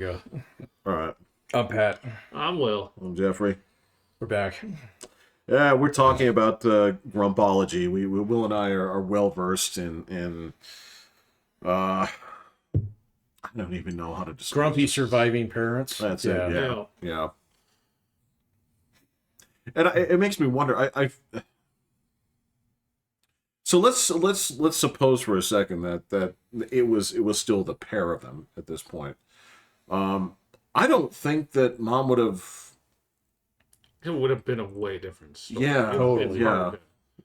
Yeah. All right. I'm Pat. I'm Will. I'm Jeffrey. We're back. Yeah, we're talking about grumpology. Will and I are well versed in I don't even know how to describe Grumpy this. surviving parents. That's Yeah. it. Yeah. Yeah. And it makes me wonder. So let's suppose for a second that it was still the pair of them at this point. I don't think that Mom would have. It would have been a way different story. Yeah, totally, yeah.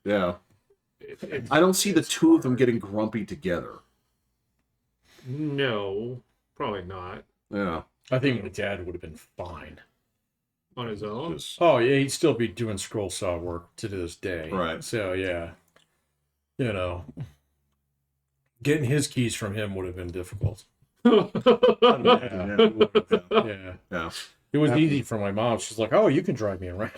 Yeah. I don't see the two of them getting grumpy together. No, probably not. Yeah. I think my dad would have been fine. On his own? Just- Oh, yeah, he'd still be doing scroll saw work to this day. Right. So, yeah. You know, getting his keys from him would have been difficult. Yeah. Yeah. Yeah. It was easy for my mom. She's like, "Oh, you can drive me around."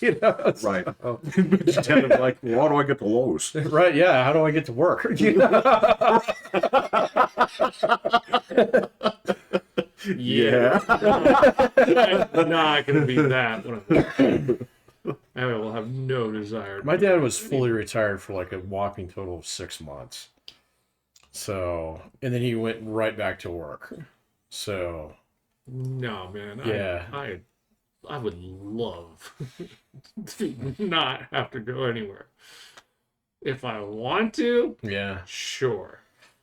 You know? Right. Oh. Just kind of like, well, how do I get to Lowe's? Right, yeah. How do I get to work? You know? Yeah. I'm not going to be that one. I will have no desire. My dad was fully retired for like a whopping total of 6 months. So, and then he went right back to work. So, No, man. Yeah. I would love to not have to go anywhere. If I want to, yeah. sure.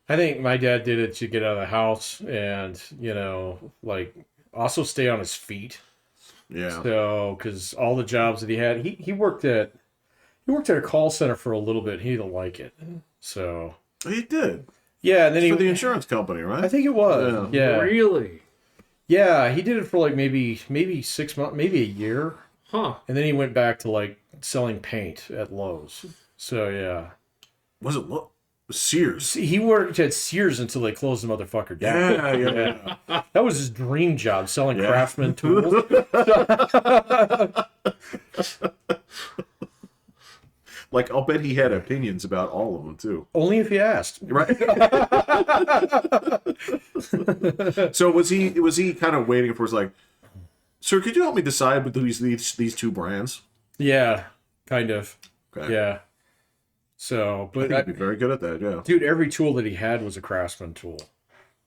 I think my dad did it to get out of the house and, you know, like also stay on his feet. Yeah. So, because all the jobs that he had, he worked at a call center for a little bit. He didn't like it. So, He did. yeah. And then For the insurance company, right? I think it was. Yeah. Really? Yeah. He did it for like maybe 6 months, maybe a year. Huh. And then he went back to like selling paint at Lowe's. So, yeah. Was it Sears? See, he worked at Sears until they closed the motherfucker down. Yeah. That was his dream job, selling Yeah. Craftsman tools. Like, I'll bet he had opinions about all of them, too. Only if you asked. Right. So was he kind of waiting for us, like, sir, could you help me decide between these two brands? Yeah, kind of. Okay. Yeah. So, I but think he'd be very good at that, yeah. dude, every tool that he had was a Craftsman tool.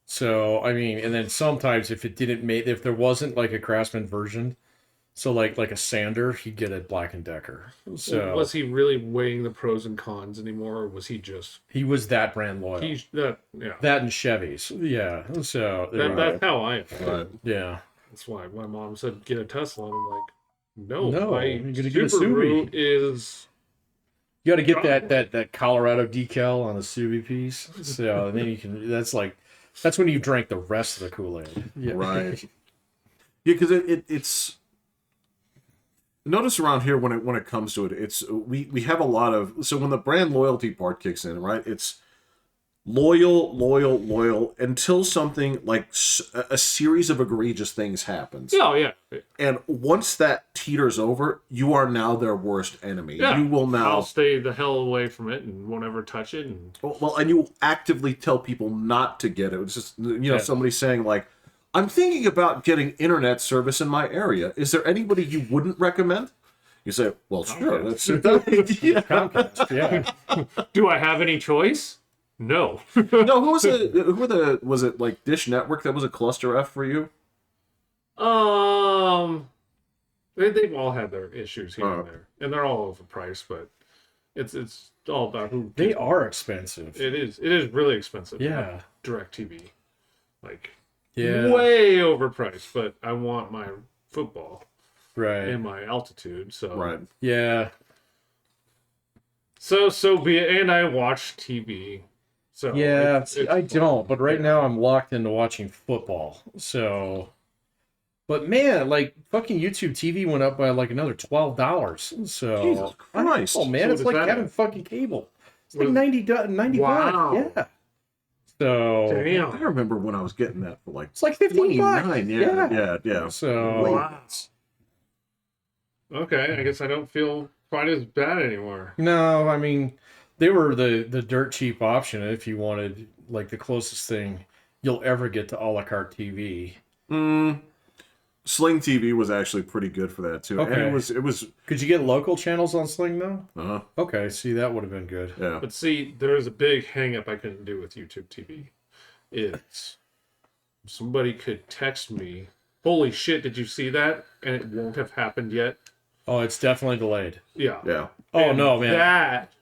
So, I mean, and then sometimes if there wasn't like a Craftsman version, so like a sander, he'd get a Black and Decker. So Was he really weighing the pros and cons anymore, or was he just... he was that brand loyal. Yeah. That and Chevys. Yeah. So there you go. That's how I am. Right. Yeah. That's why my mom said get a Tesla, and I'm like, no, No, my you're gonna get a Subaru Subi. is... You got to get that Colorado decal on the Subi piece. So and then you can. That's when you drank the rest of the Kool-Aid. Yeah. Right. Yeah, because it's. Notice around here when it comes to it, we have a lot of, so when the brand loyalty part kicks in, right? It's loyal until something like a series of egregious things happens. Oh, yeah. And once that teeters over, you are now their worst enemy. Yeah. You will now. I'll stay the hell away from it and won't ever touch it. And Well, and you actively tell people not to get it. It's just, Yeah. somebody saying, like, I'm thinking about getting internet service in my area. Is there anybody you wouldn't recommend? You say, well, sure. That's Comcast, yeah. do I have any choice? No. No, was it like Dish Network that was a cluster F for you? They've all had their issues here Oh. and there, and they're all overpriced. But it's all about who. They are expensive. It is really expensive. Yeah. Direct TV, like Yeah. way overpriced. But I want my football Right. and my altitude. So Right. Yeah. So be it. And I watch TV. So Yeah. it's I don't. But right yeah. now I'm locked into watching football. So. But man, like fucking YouTube TV went up by like another $12. So Jesus Christ. oh man, So it's does like that having have- fucking cable. It's What like is- 90 Wow. bucks. Yeah. So I Damn. remember when I was getting that for like it's like 15 bucks. 29. Yeah. So Wow. Okay, I guess I don't feel quite as bad anymore. no, I mean they were the dirt cheap option if you wanted like the closest thing you'll ever get to a la carte TV. Sling TV was actually pretty good for that too. And Okay. it was Could you get local channels on Sling though? uh-huh. Okay, see that would have been good. Yeah. But see, there's a big hang up I couldn't do with YouTube TV. It's somebody could text me, holy shit, did you see that? And it won't have happened yet. Oh, it's definitely delayed. Yeah. Yeah. Oh And no, man. That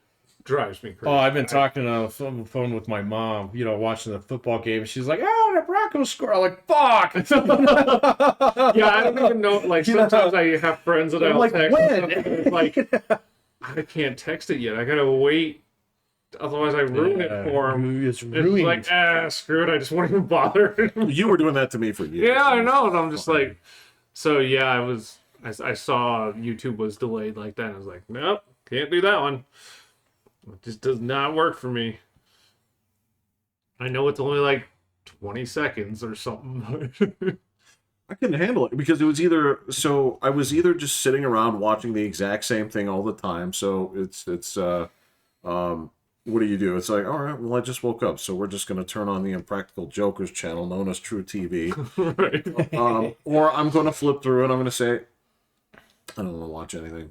drives me crazy. Oh, I've been talking on the phone with my mom, watching the football game, and she's like, "Oh, the Broncos score!" I'm like, "Fuck!" Yeah, I don't even know. Like, sometimes I have friends that I'm I'll like, text. when? And it's like, I can't text it yet. I gotta wait. Otherwise, I ruin it for them. It's It's ruined. like, screw it. I just won't even bother. You were doing that to me for years. Yeah, I know. And I'm just like, so yeah, I saw YouTube was delayed like that. And I was like, nope, can't do that one. It just does not work for me. I know it's only like 20 seconds or something. I couldn't handle it because it was I was either just sitting around watching the exact same thing all the time. So what do you do? It's like, all right, well, I just woke up, so we're just going to turn on the Impractical Jokers channel, known as True TV. Right. Or I'm going to flip through and I'm going to say, I don't want to watch anything.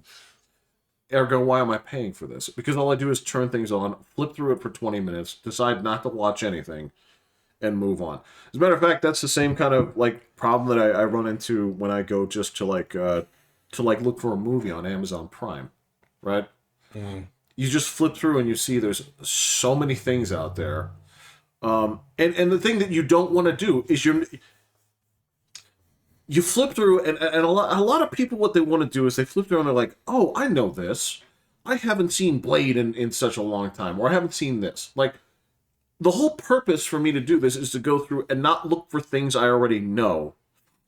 Ergo, why am I paying for this? Because all I do is turn things on, flip through it for 20 minutes, decide not to watch anything, and move on. As a matter of fact, that's the same kind of like problem that I run into when I go just to look for a movie on Amazon Prime, right? You just flip through and you see there's so many things out there, and the thing that you don't want to do is you flip through and a lot of people, what they want to do is they flip through and they're like, oh, I know this. I haven't seen Blade in such a long time, or I haven't seen this. Like, the whole purpose for me to do this is to go through and not look for things I already know,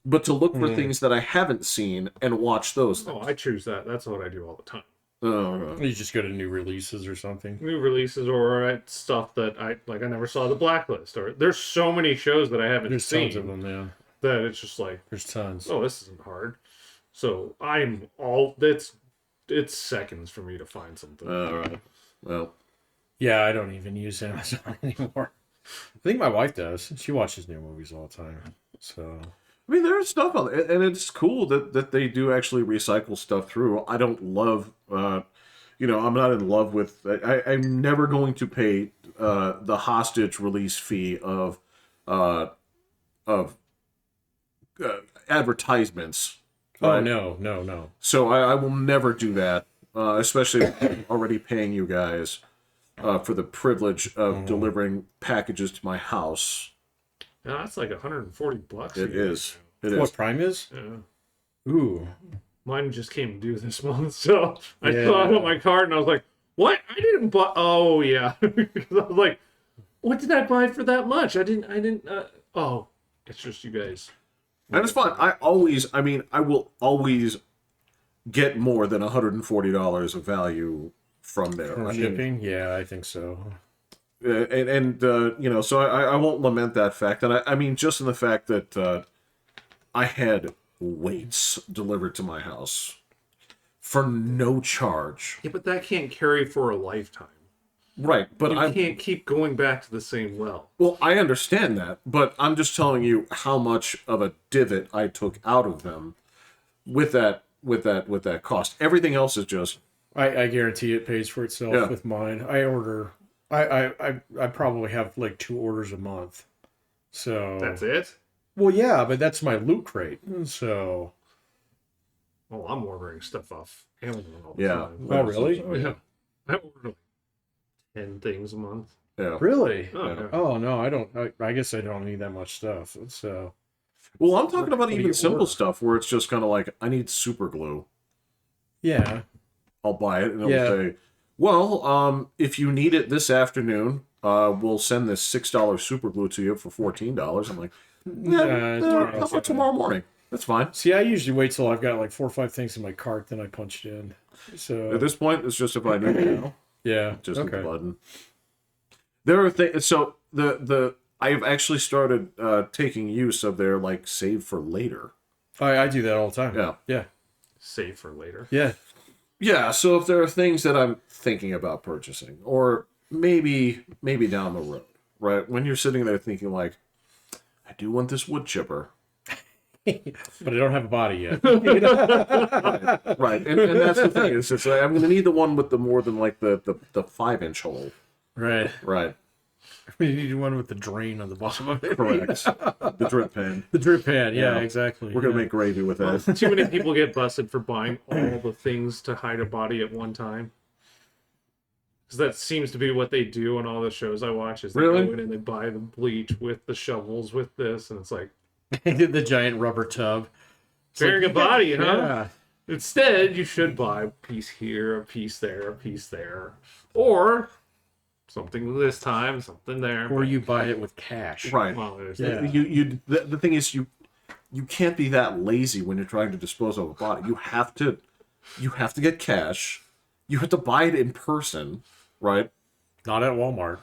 but to look for things that I haven't seen and watch those things. Oh, I choose that. That's what I do all the time. You just go to new releases or something. New releases or stuff that I never saw the Blacklist, or there's so many shows that I haven't There's seen tons of them, yeah. that it's just like, There's tons. oh, this isn't hard. So it's seconds for me to find something. All right. Well, Yeah, I don't even use Amazon anymore. I think my wife does. She watches new movies all the time. So I mean, there's stuff on it, and it's cool that they do actually recycle stuff through. I don't love, I'm not in love with. I'm never going to pay the hostage release fee of advertisements. oh right? no. So I will never do that, especially if I'm already paying you guys for the privilege of delivering packages to my house. Yeah, that's like $140. It is. It What is. Prime is? Yeah. Ooh. Mine just came due this month, so I Yeah. saw it on my card and I was like, "What? I didn't buy." Oh yeah, because I was like, "What did I buy for that much? I didn't. Oh, it's just you guys." And it's fine. I will always get more than $140 of value from there. For I mean, shipping? Yeah, I think so. so I won't lament that fact. And I mean, just in the fact that I had weights delivered to my house for no charge. Yeah, but that can't carry for a lifetime. Right, but You I can't keep going back to the same well. well, I understand that, but I'm just telling you how much of a divot I took out of them with that cost. Everything else is just I guarantee it pays for itself Yeah. with mine. I probably have like 2 orders a month. So That's it. Well, yeah, but that's my loot crate. So Oh, I'm ordering stuff off Amazon all the Yeah. time. Oh, really? Oh yeah, I order like 10 things a month. yeah. really? Oh, Yeah. yeah. Oh no, I don't. I guess I don't need that much stuff. So Well, I'm talking about What do even you simple order? stuff where it's just kind of like I need super glue. yeah, I'll buy it and it'll Yeah. say, well, if you need it this afternoon, we'll send this $6 super glue to you for $14. I'm like, how about tomorrow morning? That's fine. See, I usually wait till I've got like 4 or 5 things in my cart, then I punch it in. So At this point, it's just if I need it now, yeah, just hit the okay. button. There are things. So I've actually started taking use of their like save for later. I do that all the time. Yeah. yeah, Save for later. yeah. Yeah. So if there are things that I'm thinking about purchasing, or maybe down the road, right? When you're sitting there thinking like, I do want this wood chipper. but I don't have a body yet. Right. And that's the thing. It's just like, I'm going to need the one with the more than like the 5-inch hole. Right. Right. We need one with the drain on the bottom of it. Correct. The drip pan. The drip pan. Yeah, Yeah. exactly. We're going to make gravy with that. Too many people get busted for buying all the things to hide a body at one time. Because that seems to be what they do on all the shows I watch. Is they Really? go in and they buy the bleach with the shovels with this, and it's like the giant rubber tub. burying a body, huh? Yeah. Instead, you should buy a piece here, a piece there, a piece there, or something this time, something there. Or you buy it with cash. Right. Well, there's Yeah. The thing is you can't be that lazy when you're trying to dispose of a body. You have to get cash. You have to buy it in person, right? Not at Walmart.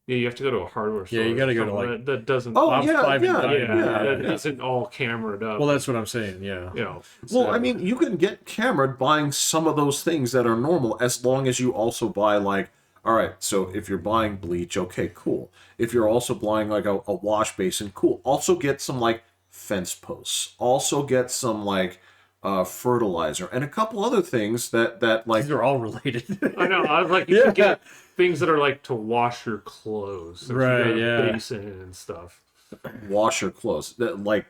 Yeah, you have to go to a hardware store. Yeah, you gotta go to, somewhere like- that doesn't. Oh, Bob's yeah, Five and yeah, Dime. yeah, that yeah. isn't all cameraed up. Well, that's what I'm saying. Yeah. you know. Well, So- I mean, you can get cameraed buying some of those things that are normal as long as you also buy, like, all right, so if you're buying bleach, okay, cool. If you're also buying, like, a wash basin, cool. Also get some, like, fence posts. Also get some, like, fertilizer. And a couple other things that like... These are all related. I know. I was like, you should get things that are like to wash your clothes, since you Right, got a yeah. basin and stuff. wash your clothes. That, like,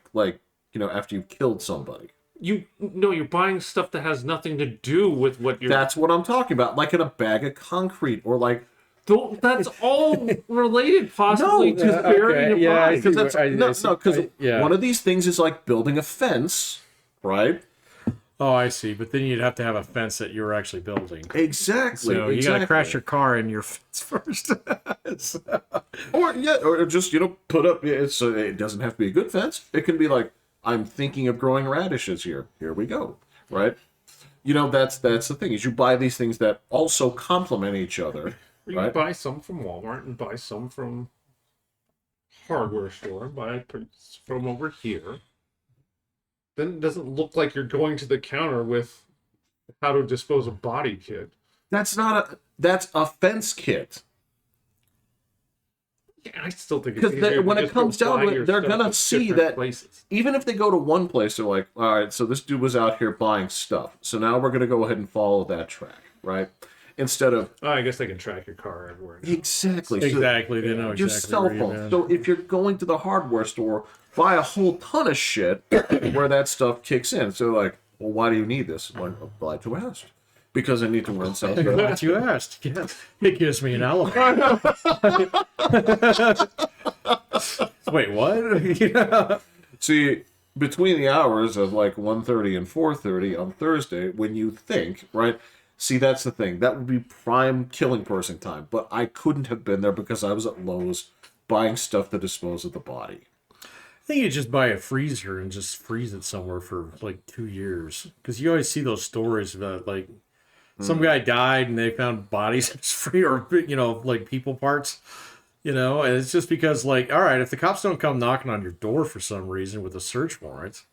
after you've killed somebody. You're buying stuff that has nothing to do with what you're. That's what I'm talking about. Like in a bag of concrete or like... That's all related, possibly, to okay, burying a yeah, body. Because that's... No, because yeah. one of these things is like building a fence, right? Oh, I see. But then you'd have to have a fence that you're actually building. Exactly. So you got to crash your car in your fence first. Or just put up. It's it doesn't have to be a good fence. It can be like, I'm thinking of growing radishes here. Here we go. Right. That's the thing is you buy these things that also complement each other. You Right. buy some from Walmart and buy some from hardware store. Buy from over here. Then it doesn't look like you're going to the counter with how to dispose of body kit. That's a fence kit. Yeah, I still think it's Because easier when to it just go comes down buy to your it, they're stuff gonna at see different that places. even if they go to one place, they're like, all right, so this dude was out here buying stuff. So now we're gonna go ahead and follow that track, right? Instead of Oh, I guess they can track your car everywhere. exactly. So Exactly. They know your exactly cell where you've phone. been. So if you're going to the hardware store, buy a whole ton of shit where that stuff kicks in. So like, well, why do you need this? I'm like, glad you asked. Because I need to rinse out the Glad you asked. Yeah. It gives me an alibi. Wait, what? See, between the hours of like 1:30 and 4:30 on Thursday, when you think, right? See, that's the thing. That would be prime killing person time. But I couldn't have been there because I was at Lowe's buying stuff to dispose of the body. I think you just buy a freezer and just freeze it somewhere for like 2 years. Because you always see those stories about like some guy died and they found bodies in his free or like people parts. And it's just because like, all right, if the cops don't come knocking on your door for some reason with a search warrant,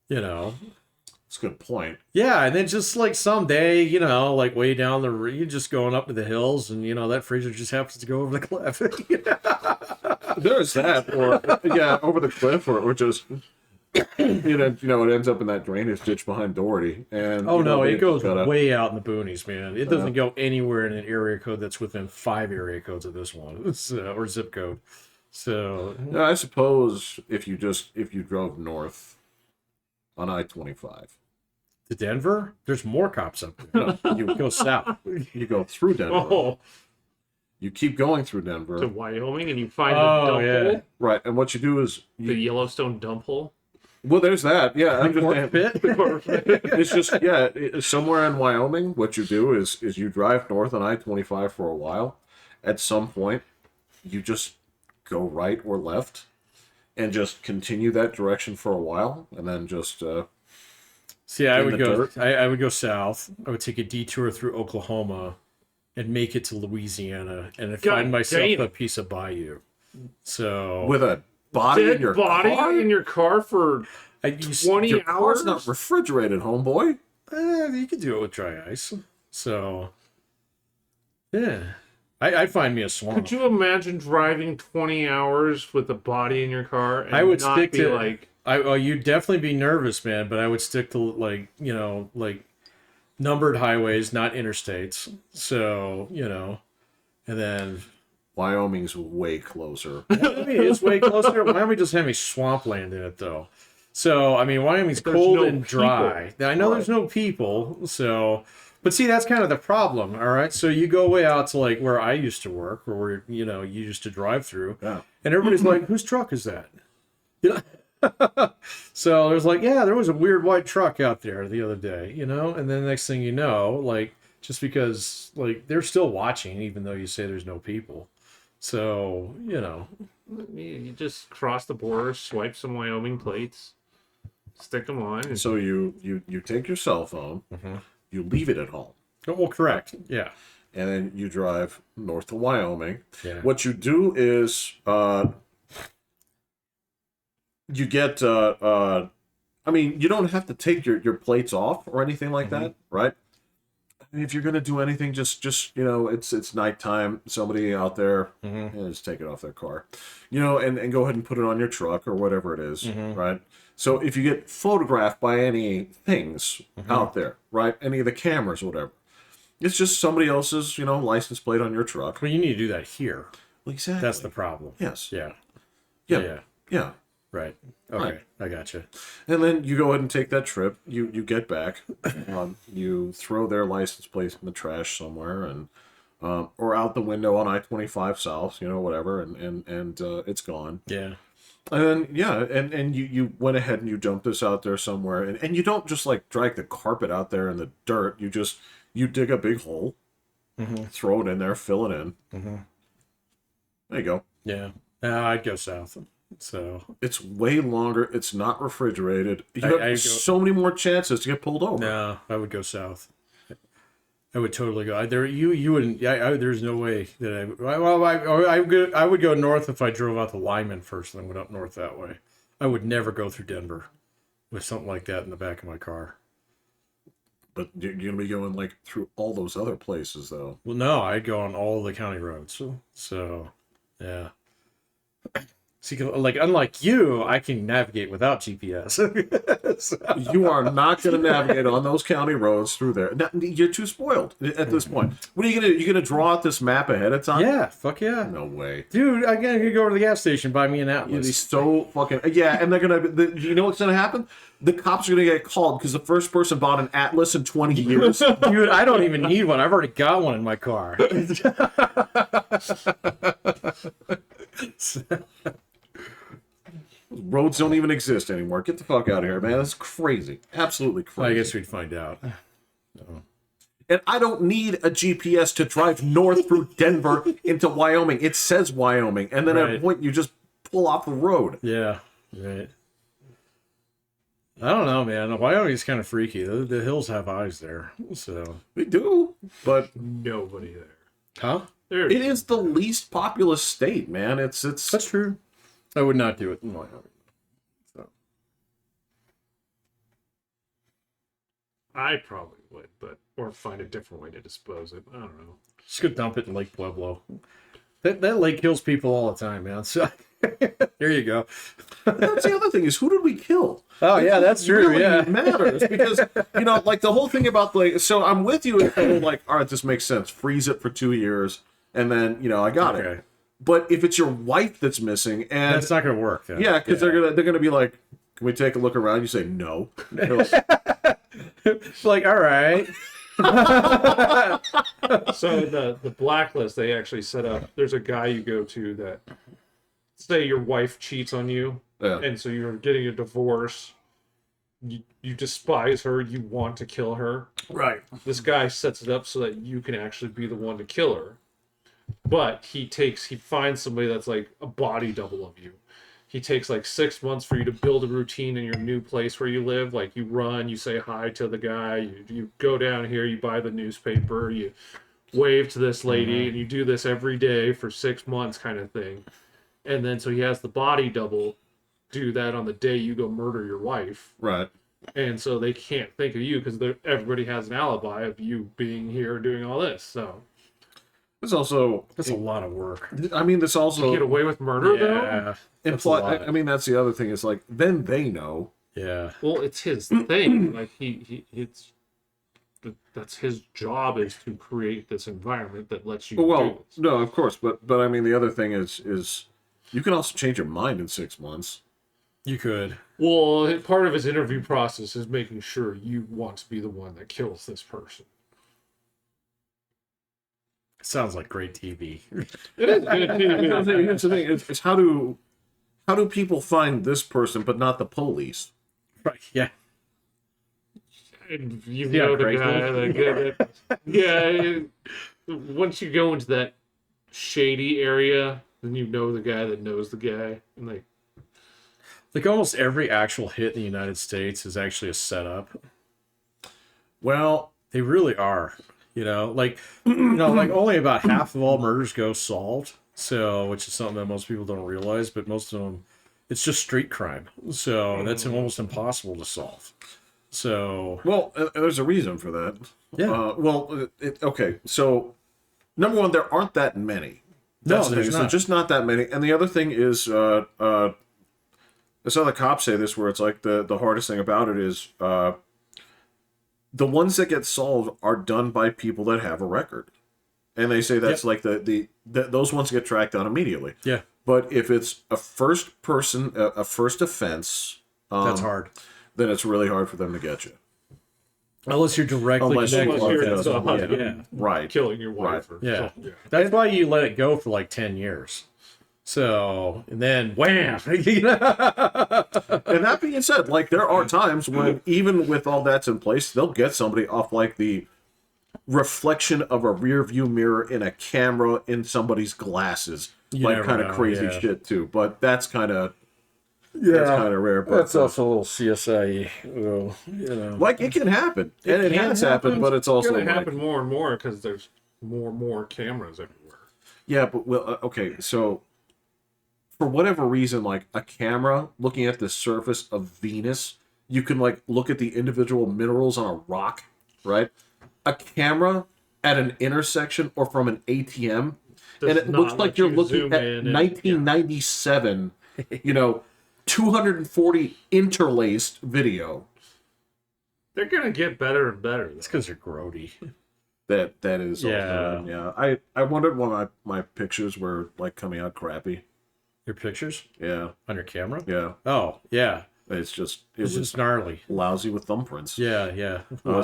That's a good point. yeah, and then just like someday, like way down you're just going up to the hills and that freezer just happens to go over the cliff. There's that, or yeah, over the cliff, or just it ends up in that drainage ditch behind Doherty. And Oh no, they it goes gotta- way out in the boonies, man. It doesn't go anywhere in an area code that's within 5 area codes of this one, or zip code. So No, I suppose if you drove north on I-25, to Denver, there's more cops up there. no, you Go south. you go through Denver, Oh, you keep going through to Denver, Wyoming and you find the Oh, dump yeah. hole, right? And what you do is the Yellowstone dump hole. well, there's that. Yeah, I'm Cork just, pit. it's just somewhere in Wyoming. What you do is you drive north on I-25 for a while. At some point, you just go right or left, and just continue that direction for a while, and then just See, I in would the go. dirt. I would go south. I would take a detour through Oklahoma, and make it to Louisiana, and then God find myself damn. a piece of bayou. So with a body in Dead your body car. in your car for I 20 Your car's hours. not refrigerated, homeboy. You could do it with dry ice. So, yeah. I find me a swamp. Could you imagine driving 20 hours with a body in your car and I would not stick be to like, you'd definitely be nervous, man, but I would stick to like, like numbered highways, not interstates. So, and then Wyoming's way closer. Miami is way closer. Miami doesn't have any swampland in it though. So, I mean, Wyoming's there's cold no and dry. Now, I know there's no people, so but see, that's kind of the problem, all right? So you go way out to like where I used to work, or where, you used to drive through, Yeah. and everybody's like, whose truck is that? You know? So there's like, yeah, there was a weird white truck out there the other day, and then the next thing you know, like, just because like they're still watching, even though you say there's no people. So, you just cross the border, swipe some Wyoming plates, stick them on. And So you take your cell phone, you leave it at home, well, correct. Yeah. and then you drive north to Wyoming. Yeah. What you do is you get I mean, you don't have to take your plates off or anything like that, right? I mean, if you're gonna do anything, just it's nighttime. Somebody out there, just take it off their car, and go ahead and put it on your truck or whatever it is, right? So if you get photographed by any things out there, right, any of the cameras, whatever, it's just somebody else's license plate on your truck. Well, you need to do that here. Well, exactly. That's the problem. Yes. Yeah. Yeah. Yeah. Yeah. Right. Okay. Right. I got you. And then you go ahead and take that trip. You get back. You throw their license plate in the trash somewhere, and or out the window on I-25 South, whatever, and it's gone. Yeah. And then and you went ahead and you dumped this out there somewhere, and you don't just like drag the carpet out there in the dirt. You dig a big hole, throw it in there, fill it in. There you go. Yeah. I'd go south. So It's way longer. It's not refrigerated. You have so many more chances to get pulled over. no, I would go south. I would totally go. You wouldn't. There's no way that I would go north if I drove out to Lyman first, and then went up north that way. I would never go through Denver with something like that in the back of my car. But you're gonna be going like through all those other places, though. Well, no, I'd go on all the county roads. So yeah. See, like unlike you, I can navigate without GPS. So- You are not gonna navigate on those county roads through there. No, you're too spoiled at this point. What are you gonna do? You're gonna draw out this map ahead of time? Yeah, fuck yeah. No way. Dude, I gotta go to the gas station, buy me an You'd be Atlas. so fucking and they're gonna. You know what's gonna happen? The cops are gonna get called because the first person bought an Atlas in 20 years. Dude, I don't even need one. I've already got one in my car. Roads don't even exist anymore. Get the fuck out of here, man. That's crazy. Absolutely crazy. I guess we'd find out. And I don't need a GPS to drive north through Denver into Wyoming. It says Wyoming. And then at a Right. point, you just pull off the road. Yeah, right. I don't know, man. Wyoming's kind of freaky. The hills have eyes there, so. We do. But nobody there. Huh? There, it is the least populous state, man. It's That's true. I would not do it in Wyoming. So. I probably would, or find a different way to dispose it. I don't know. Just go dump it in Lake Pueblo. That lake kills people all the time, man. So there you go. That's the other thing is, who did we kill? Oh yeah, that's true. Really Yeah. matters because like the whole thing about like. So I'm with you. With the whole, like, all right, this makes sense. Freeze it for 2 years, and then I got it. Okay. But if it's your wife that's missing, and That's not gonna work. Then. yeah, because they're gonna be like, can we take a look around? You say no. They're like, It's like, all right. So the blacklist they actually set up. There's a guy you go to that, say your wife cheats on you, yeah. and so you're getting a divorce. You despise her. You want to kill her. Right. This guy sets it up so that you can actually be the one to kill her. But he finds somebody that's like a body double of you. He takes like 6 months for you to build a routine in your new place where you live. Like you run, you say hi to the guy, you go down here, you buy the newspaper, you wave to this lady, and you do this every day for 6 months kind of thing. And then so he has the body double do that on the day you go murder your wife. Right. And so they can't think of you because everybody has an alibi of you being here doing all this. So It's also, That's a lot of work. I mean, this To also get away with murder, though? Yeah, that's a lot. I mean, that's the other thing is like, then they know. Yeah. Well, it's his thing. Like, that's his job, is to create this environment that lets you do Well, this. no, of course, but I mean, the other thing is you can also change your mind in 6 months. You could. Well, part of his interview process is making sure you want to be the one that kills this person. Sounds like great TV. It is good Here's TV. the thing: it's how do people find this person but not the police? Right. Yeah. And you Yeah, know the crazy. guy that once you go into that shady area, then you know the guy that knows the guy, and Like almost every actual hit in the United States is actually a setup. Well, They really are. Like like only about half of all murders go solved. So, which is something that most people don't realize, but most of them, it's just street crime. So that's almost impossible to solve. So, there's a reason for that. Yeah. Okay. So, number one, there aren't that many. No, the there's thing. not. There's just not that many. And the other thing is, I saw the cops say this, where it's like the hardest thing about it is the ones that get solved are done by people that have a record, and they say that's like those ones get tracked down immediately. yeah, But if it's a first offense, that's hard. then it's really hard for them to get you. Unless you're directly Unless connected. unless you're with just them. a Yeah. Right. killing your wife. Or Yeah. something. That's why you let it go for like 10 years. So, and then wham! And that being said, like there are times when even with all that's in place, they'll get somebody off like the reflection of a rear view mirror in a camera in somebody's glasses. Like never kind of know, crazy yeah. shit too. But that's kind of rare. But That's also a little CSI. like it can happen. And it can has happened, happen. but it's It's also going to like, happen more and more because there's more cameras everywhere. yeah, but okay, so for whatever reason, like a camera looking at the surface of Venus, you can like look at the individual minerals on a rock, right? A camera at an intersection or from an ATM, Does and it not looks like let you're you looking zoom at in and- 1997, 240 interlaced video. They're going to get better and better. It's because they're grody. That is Yeah. also, yeah. I wondered why my pictures were like coming out crappy. Your pictures Yeah, on your camera? yeah. Oh, yeah. It It's was just gnarly. lousy with thumbprints. Yeah, yeah. I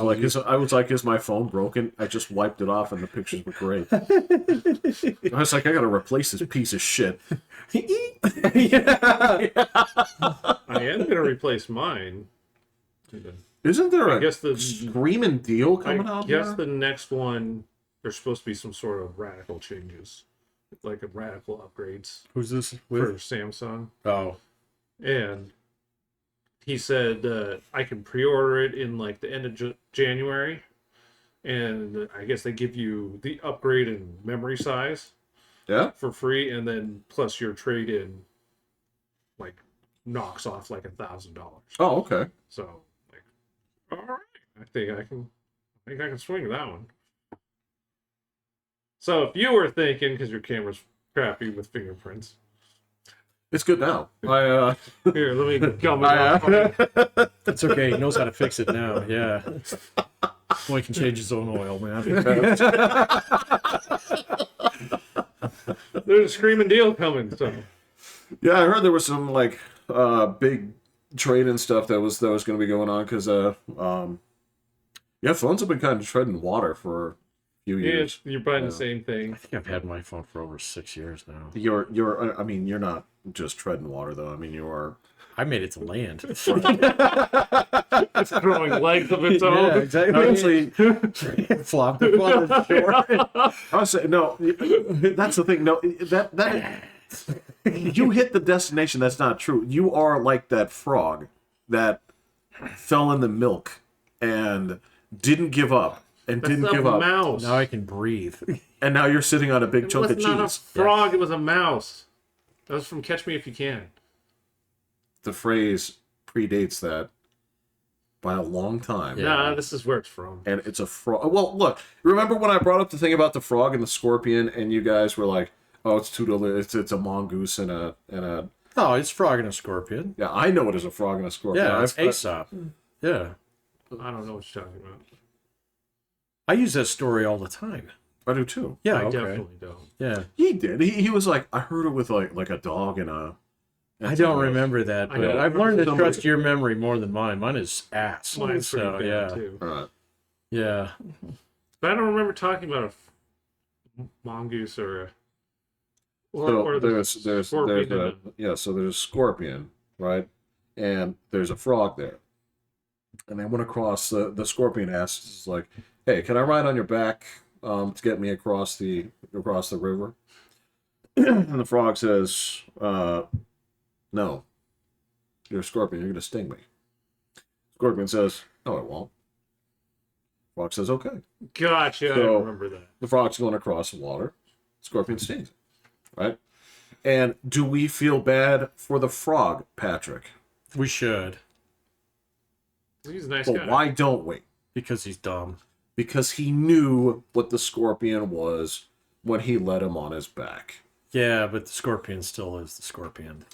was like, is my phone broken? I just wiped it off, and the pictures were great. I was like, I gotta replace this piece of shit. I am going to replace mine. Isn't there I a guess the screaming deal coming I out? guess there? the next one, there's supposed to be some sort of radical changes, like a radical upgrades Who's this for with? Samsung. Oh, And he said I can pre-order it in like the end of January, and I guess they give you the upgrade in memory size Yeah. for free, and then plus your trade-in like knocks off like $1,000. Oh, okay. So like, all right, I think I can swing that one. So if you were thinking, because your camera's crappy with fingerprints, It's good now. I here, let me gum it up. it's okay. He knows how to fix it now. Yeah. Boy can change his own oil, man. There's a screaming deal coming. So yeah, I heard there was some like big trade and stuff that was going to be going on because yeah, phones have been kind of treading water for a few yeah, years. you're buying Yeah. the same thing. I think I've had my phone for over 6 years now. You're I mean, you're not just treading water though. I mean, you are. I made it to land. It's growing legs of its own. Yeah, exactly. Actually, Flop the shore. I was saying no. That's the thing. No, that you hit the destination. That's not true. You are like that frog that fell in the milk and didn't give up and That's didn't a give up, mouse. Now I can breathe. and now you're sitting on a big It chunk was of not a cheese. frog. It was a mouse. That was from Catch Me If You Can. The phrase predates that. by a long time. Yeah. Nah, this is where it's from. And it's a frog. Well, look, remember when I brought up the thing about the frog and the scorpion, and you guys were like, "Oh, it's it's a mongoose and a." Oh, it's frog and a scorpion. Yeah, I know it is a frog and a scorpion. Yeah, it's I've- Aesop. Yeah, I don't know what you're talking about. I use that story all the time. I do too. Yeah, I okay. definitely don't. Yeah, He did. He was like, I heard it with like a dog and a. I don't remember that, I but know. I've learned to Somebody- trust your memory more than mine. Mine is ass. Mine's pretty So bad yeah, too. All right. yeah. But I don't remember talking about a mongoose or a. So there's scorpion so there's a scorpion, right? And there's a frog there. And they went across the scorpion asks like, "Hey, can I ride on your back to get me across the river?" And the frog says, "No. You're a scorpion, you're gonna sting me." Scorpion says, "No, I won't." Frog says, "Okay." Gotcha. I So- remember that. The frog's going across the water. Scorpion stings it, right? And do we feel bad for the frog, Patrick? We should, He's a nice But guy. why don't we? because he's dumb. Because he knew what the scorpion was when he led him on his back. Yeah, but the scorpion still is the scorpion.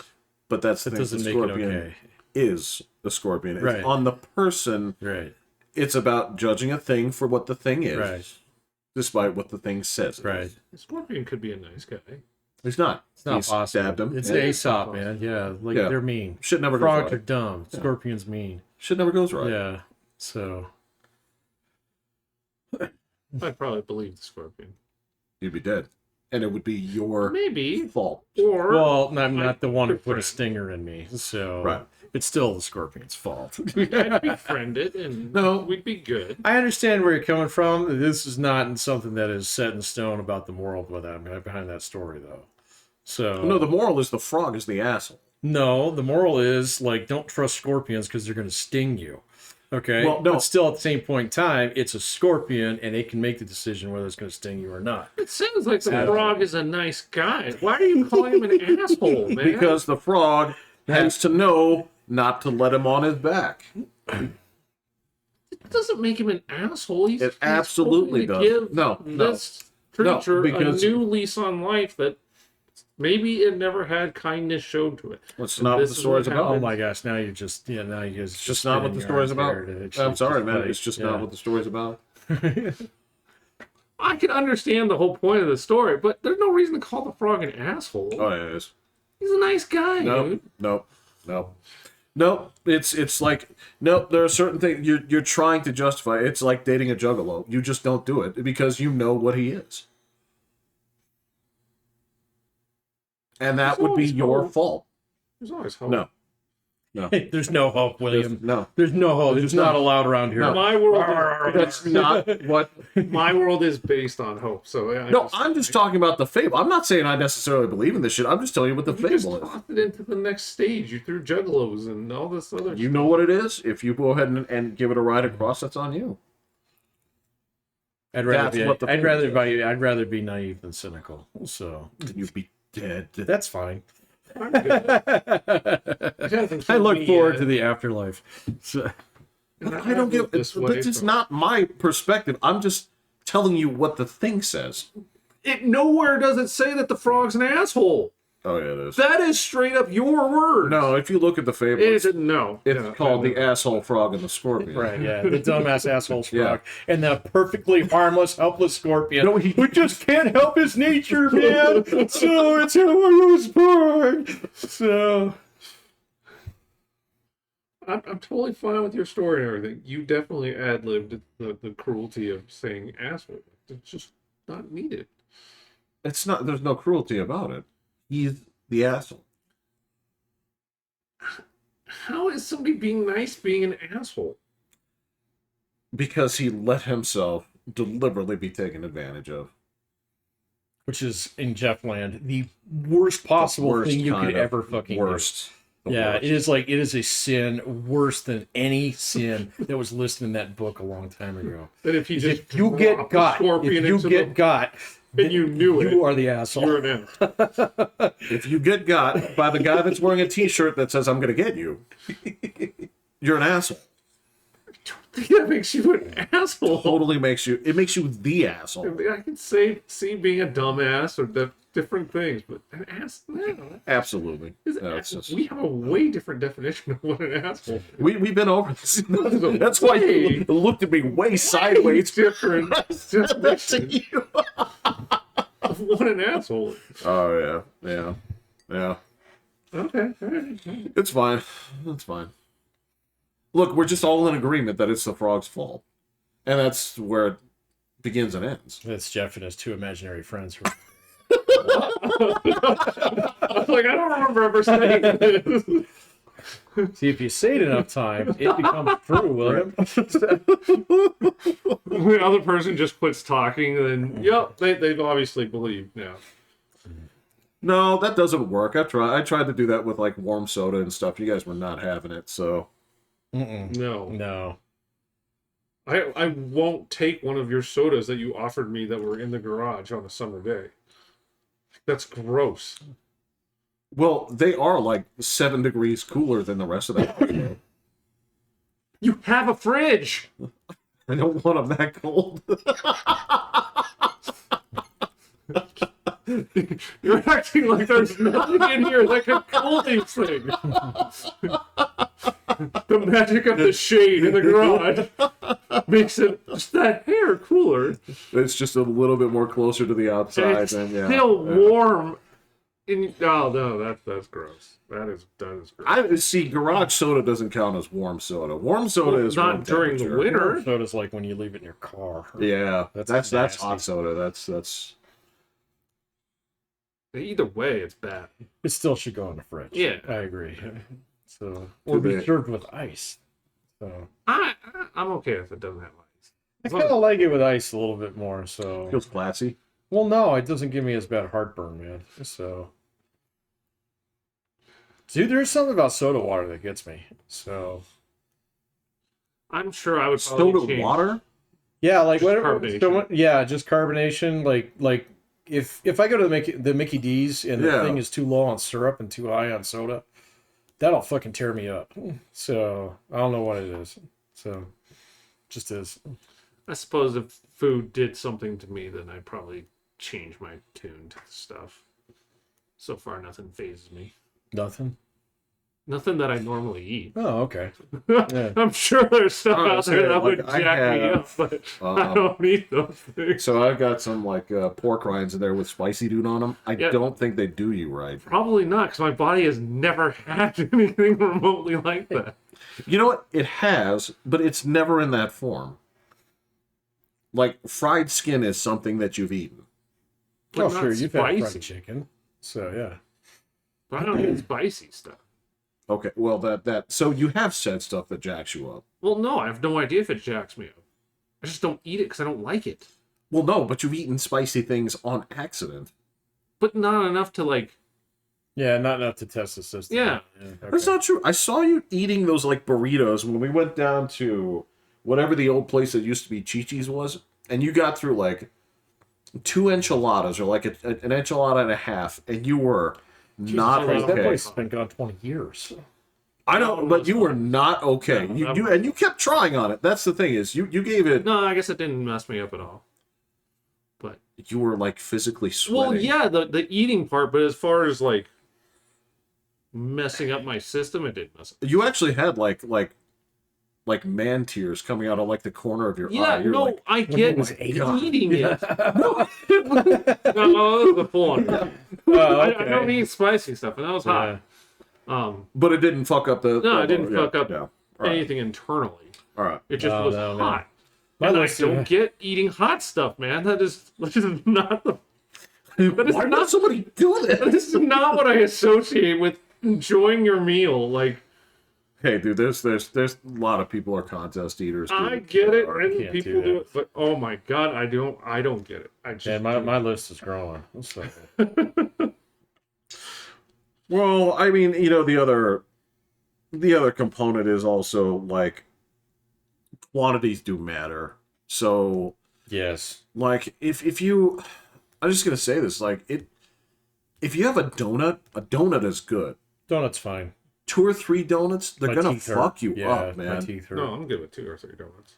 But that's the That thing. doesn't The make it scorpion okay. is the scorpion. It's Right. on the person. Right, It's about judging a thing for what the thing is, right, despite what the thing says. it right. is. Scorpion could be a nice guy. He's not. It's not He's possible. stabbed him. It's Yeah. Aesop, man. Yeah, like Yeah. they're mean. Shit never Frogs goes are right. dumb. Scorpions mean. Shit never goes right. Yeah. So I'd probably believe the scorpion. You'd be dead. And it would be your Maybe. fault. Or well, I'm I'd not the one who put a befriend. stinger in me, so Right. it's still the scorpion's fault. I'd befriend it and No. we'd be good. I understand where you're coming from. This is not something that is set in stone about the moral behind that story, though. So No, the moral is the frog is the asshole. no, the moral is like don't trust scorpions because they're going to sting you. Okay, Well, no. but still at the same point in time, it's a scorpion, and it can make the decision whether it's going to sting you or not. It sounds like the Yeah. frog is a nice guy. Why are you calling him an asshole, man? Because the frog has to know not to let him on his back. it doesn't make him an asshole. He's It absolutely hoping to does. give No, this no, creature because- a new lease on life that maybe it never had kindness showed to it. That's not what This the is story's what about. Oh my gosh! Now you just now you guys It's just not what the story's about. I'm sorry, man. It's just not what the story's about. I can understand the whole point of the story, but there's no reason to call the frog an asshole. Oh, yeah, it is. He's a nice guy, Nope, dude. nope. It's like nope. There are certain things you're trying to justify. It's like dating a juggalo. You just don't do it because you know what he is, and that There's would be always your hope. fault. There's always hope. No, There's no hope, William. no. There's no hope. It's not allowed around here. No. My world, That's not what. my world is based on hope. So yeah, No, I'm just talking about the fable. I'm not saying I necessarily believe in this shit. I'm just telling you what the You just fable is. tossed it into the next stage. You threw juggalos and all this other. You know what it is. If you go ahead and give it a ride across, that's on you. I'd rather That's be. what the I'd rather fable be. I'd rather be naive than cynical. So You'd be dead. that's fine. I'm good. It hasn't I showed look me forward yet. to the afterlife. So, And I don't give. this way. This is not my perspective. I'm just telling you what the thing says. It nowhere does it say that the frog's an asshole. Oh yeah, it is. That is straight up your word. No, if you look at the fable, It's no. it's no, called no. the asshole frog and the scorpion. right, yeah, the dumbass asshole Yeah. frog and the perfectly harmless, helpless scorpion No, who just can't help his nature, man. So it's how I was born. So I'm totally fine with your story and everything. You definitely ad-libbed the cruelty of saying asshole. It's just not needed. It's not. There's no cruelty about it. He's the asshole. How is somebody being nice being an asshole? Because he let himself deliberately be taken advantage of. which is in Jeff Land the worst possible Worst thing you kind could of ever fucking do. worst. The Yeah, worst. it is like it is a sin worse than any sin that was listed in that book a long time ago. That if you just If you get dropped got, the scorpion if you into get got, and you knew you it, are the asshole. you're an ass. If you get got by the guy that's wearing a T-shirt that says "I'm going to get you," you're an asshole. That makes you an asshole. Totally makes you the asshole. I can see being a dumbass or different things, but an ass, no. Absolutely. No, It's just- we have a way different definition of what an asshole is. we've been over this. That's why you looked at me way sideways. Different definition You. of what an asshole is. Oh yeah. Okay, all right. It's fine. It's fine. Look, we're just all in agreement that it's the frog's fault, and that's where it begins and ends. That's Jeff and his two imaginary friends. I was like, I don't remember ever saying this. See, if you say it enough times, it becomes true, William. The other person just quits talking, and then, yep, they've obviously believed now. No, that doesn't work. I tried to do that with like warm soda and stuff. You guys were not having it, so. No. I won't take one of your sodas that you offered me that were in the garage on a summer day. That's gross. Well, they are like 7 degrees cooler than the rest of that. You have a fridge! I don't want them that cold. You're acting like there's nothing in here that can cool these things. The magic of the shade in the garage makes it just that hair cooler. It's just a little bit more closer to the outside. It's and, yeah, still yeah. warm. Oh no, that's gross. That is gross. I see. Garage soda doesn't count as warm soda. Warm soda Well, is not room during the temperature. winter. Soda's like when you leave it in your car. Yeah, that's nasty. hot soda. That's. Either way, it's bad. It still should go in the fridge. Yeah. I agree. So, or be served with ice. So I'm okay if it doesn't have ice. I kind of like it with ice a little bit more. So Feels classy. well, no, it doesn't give me as bad heartburn, man. So, dude, there's something about soda water that gets me. So, I'm sure I would probably Soda change. water. yeah, like Just whatever. carbonation. So, yeah, just carbonation. Like if I go to the Mickey D's and the Yeah. thing is too low on syrup and too high on soda, that'll fucking tear me up. So I don't know what it is. So just is. I suppose if food did something to me, then I'd probably change my tune to the stuff. So far, nothing phases me. Nothing. Nothing that I normally eat. Oh, okay. Yeah. I'm sure there's stuff I out was there saying, that would like, I jack me have, up, but I don't eat those things. So I've got some like pork rinds in there with spicy dude on them. I Yeah. don't think they do you right. Probably not, because my body has never had anything remotely like that. You know what? It has, but it's never in that form. Like fried skin is something that you've eaten. But Oh, not sure. You've had spicy. fried chicken. So yeah. But I don't eat spicy stuff. Okay, well that so you have said stuff that jacks you up. Well, no, I have no idea if it jacks me up. I just don't eat it because I don't like it. Well, no, but you've eaten spicy things on accident. But not enough to like. Yeah, not enough to test the system. Yeah. Okay. That's not true. I saw you eating those like burritos when we went down to whatever the old place that used to be Chi-Chi's was, and you got through like 2 enchiladas or like an enchilada and a half, and you were not Christ, That okay. place has been gone 20 years. I know, but you were not okay. No, You kept trying on it. That's the thing is you gave it. No, I guess it didn't mess me up at all. But You were like physically sweating. well, yeah, the eating part, but as far as like messing up my system, it did mess up. You actually had like man tears coming out of like the corner of your eye. Yeah, You're no, like, I get was eating it. No, that was the full on. Oh, I don't eat spicy stuff, and that was hot. but it didn't fuck up the. No, it didn't fuck up Yeah. All right. anything internally. All right. It just Oh, was no, no. hot. My And I list- don't get eating hot stuff, man. That is not the. That is Why not would somebody do that? This is not what I associate with enjoying your meal. Like, Hey, dude, there's a lot of people are contest eaters. Dude. I get it, Or- and can't people do do that. it, but oh my god, I don't get it. I just Yeah, my list is growing. So. Well, I mean, you know, the other component is also like quantities do matter. So, Yes. like, if you, I'm just gonna say this, like, if you have a donut is good. Donut's fine. 2 or 3 donuts, they're My gonna teeth hurt. fuck you Yeah, up, my man. teeth hurt. No, I'm good with 2 or 3 donuts.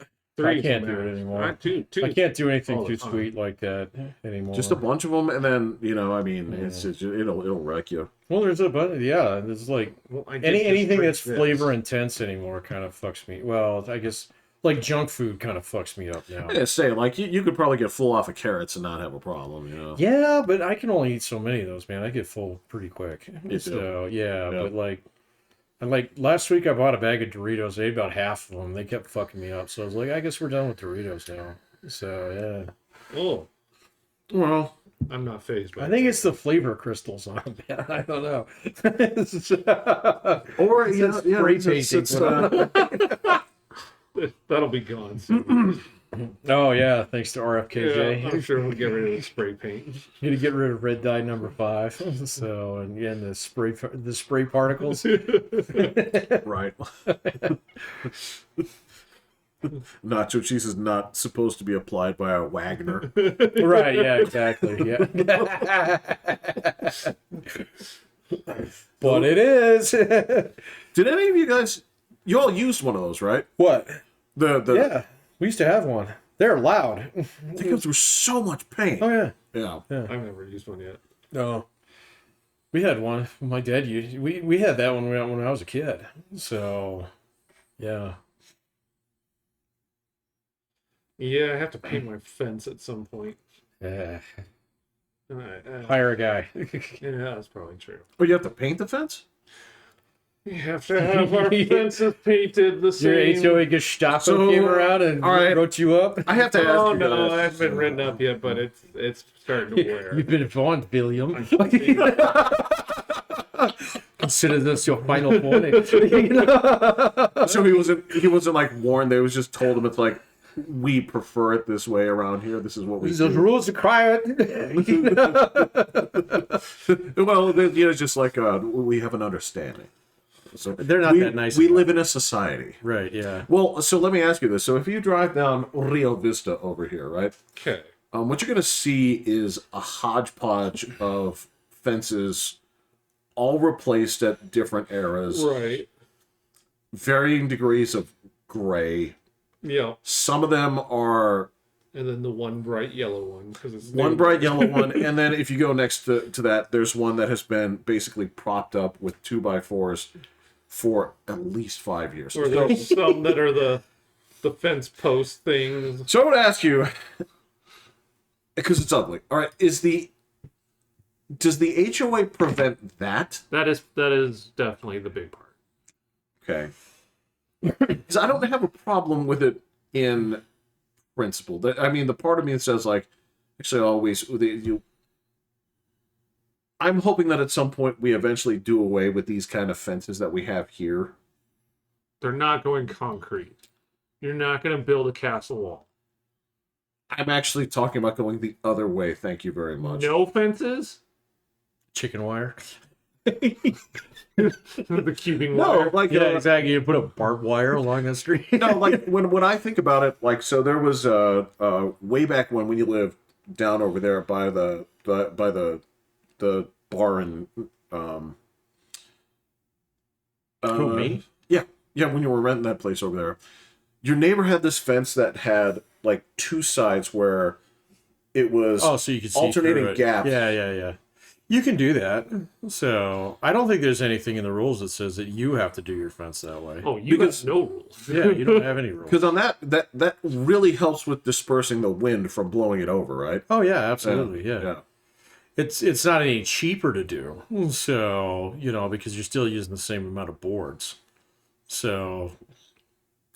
I Three's can't the do it max. anymore. Two. I can't do anything all the too time. sweet like that anymore. Just a bunch of them, and then I mean, it's just, it'll wreck you. Well, there's a bunch. Yeah, there's like Well, I did anything just that's drink flavor this. intense anymore kind of fucks me. Well, I guess like junk food kind of fucks me up now. Yeah, say like you could probably get full off of carrots and not have a problem, you know. Yeah, but I can only eat so many of those, man. I get full pretty quick. Me too. So yeah, Yeah. but like. And like last week, I bought a bag of Doritos. I ate about half of them. They kept fucking me up. So I was like, I guess we're done with Doritos now. So yeah. Oh, Well, I'm not phased by I think it. it's the flavor crystals on them. Man. I don't know. or It's you that know, spray it's, That'll be gone soon. Oh yeah, thanks to RFKJ. Yeah, I'm sure we'll get rid of the spray paint. Gonna get rid of red dye number 5. So and the spray particles. right. Nacho cheese is not supposed to be applied by a Wagner. Right? Yeah, exactly. Yeah. But it is. Did any of you guys? You all used one of those, right? What? The Yeah, we used to have one. They're loud. They go through so much pain. Oh yeah. Yeah. I've never used one yet. No. We had one. My dad used. We had that one when I was a kid. So, yeah. Yeah, I have to paint my fence at some point. Yeah. Uh, Hire a guy. yeah, that's probably true. Oh, you have to paint the fence? We have to have our fences painted the Your same. HOA Gestapo So, came around and all right. wrote you up. I have to ask Oh you no, guys. I haven't been written up yet, but it's starting to wear. You've been warned, William. I'm- Consider this your final warning. You know? So he wasn't like warned. They was just told him it's like we prefer it this way around here. This is what we The do. rules require it. Well, just like we have an understanding. So They're not that nice We about live in a society. Right, yeah. Well, so let me ask you this. So if you drive down Rio Vista over here, right? Okay. What you're going to see is a hodgepodge of fences all replaced at different eras, Right. varying degrees of gray. Yeah. Some of them are And then the one bright yellow one because it's one new. bright yellow one, and then if you go next to that, there's one that has been basically propped up with 2x4s for at least 5 years. Or there's some that are the fence post things. So I would ask you, because it's ugly. All right, does the HOA prevent that? That is definitely the big part. Okay, because I don't have a problem with it in principle. I mean, the part of me that says like, actually, I'm hoping that at some point we eventually do away with these kind of fences that we have here. They're not going concrete. You're not going to build a castle wall. I'm actually talking about going the other way. Thank you very much. No fences. Chicken wire. The cubing No, wire. like Yeah, exactly. You put a barbed wire along the street. no, like when I think about it, like so there was way back when you lived down over there by the bar in Who, me? yeah, when you were renting that place over there, your neighbor had this fence that had like 2 sides where it was Oh, so you can see alternating through it. gaps. Yeah. You can do that. So I don't think there's anything in the rules that says that you have to do your fence that way. Oh, you Because- have no rules. Yeah, you don't have any rules. Because on that really helps with dispersing the wind from blowing it over, right? Oh yeah, absolutely. Yeah. Yeah. It's not any cheaper to do. So, because you're still using the same amount of boards. So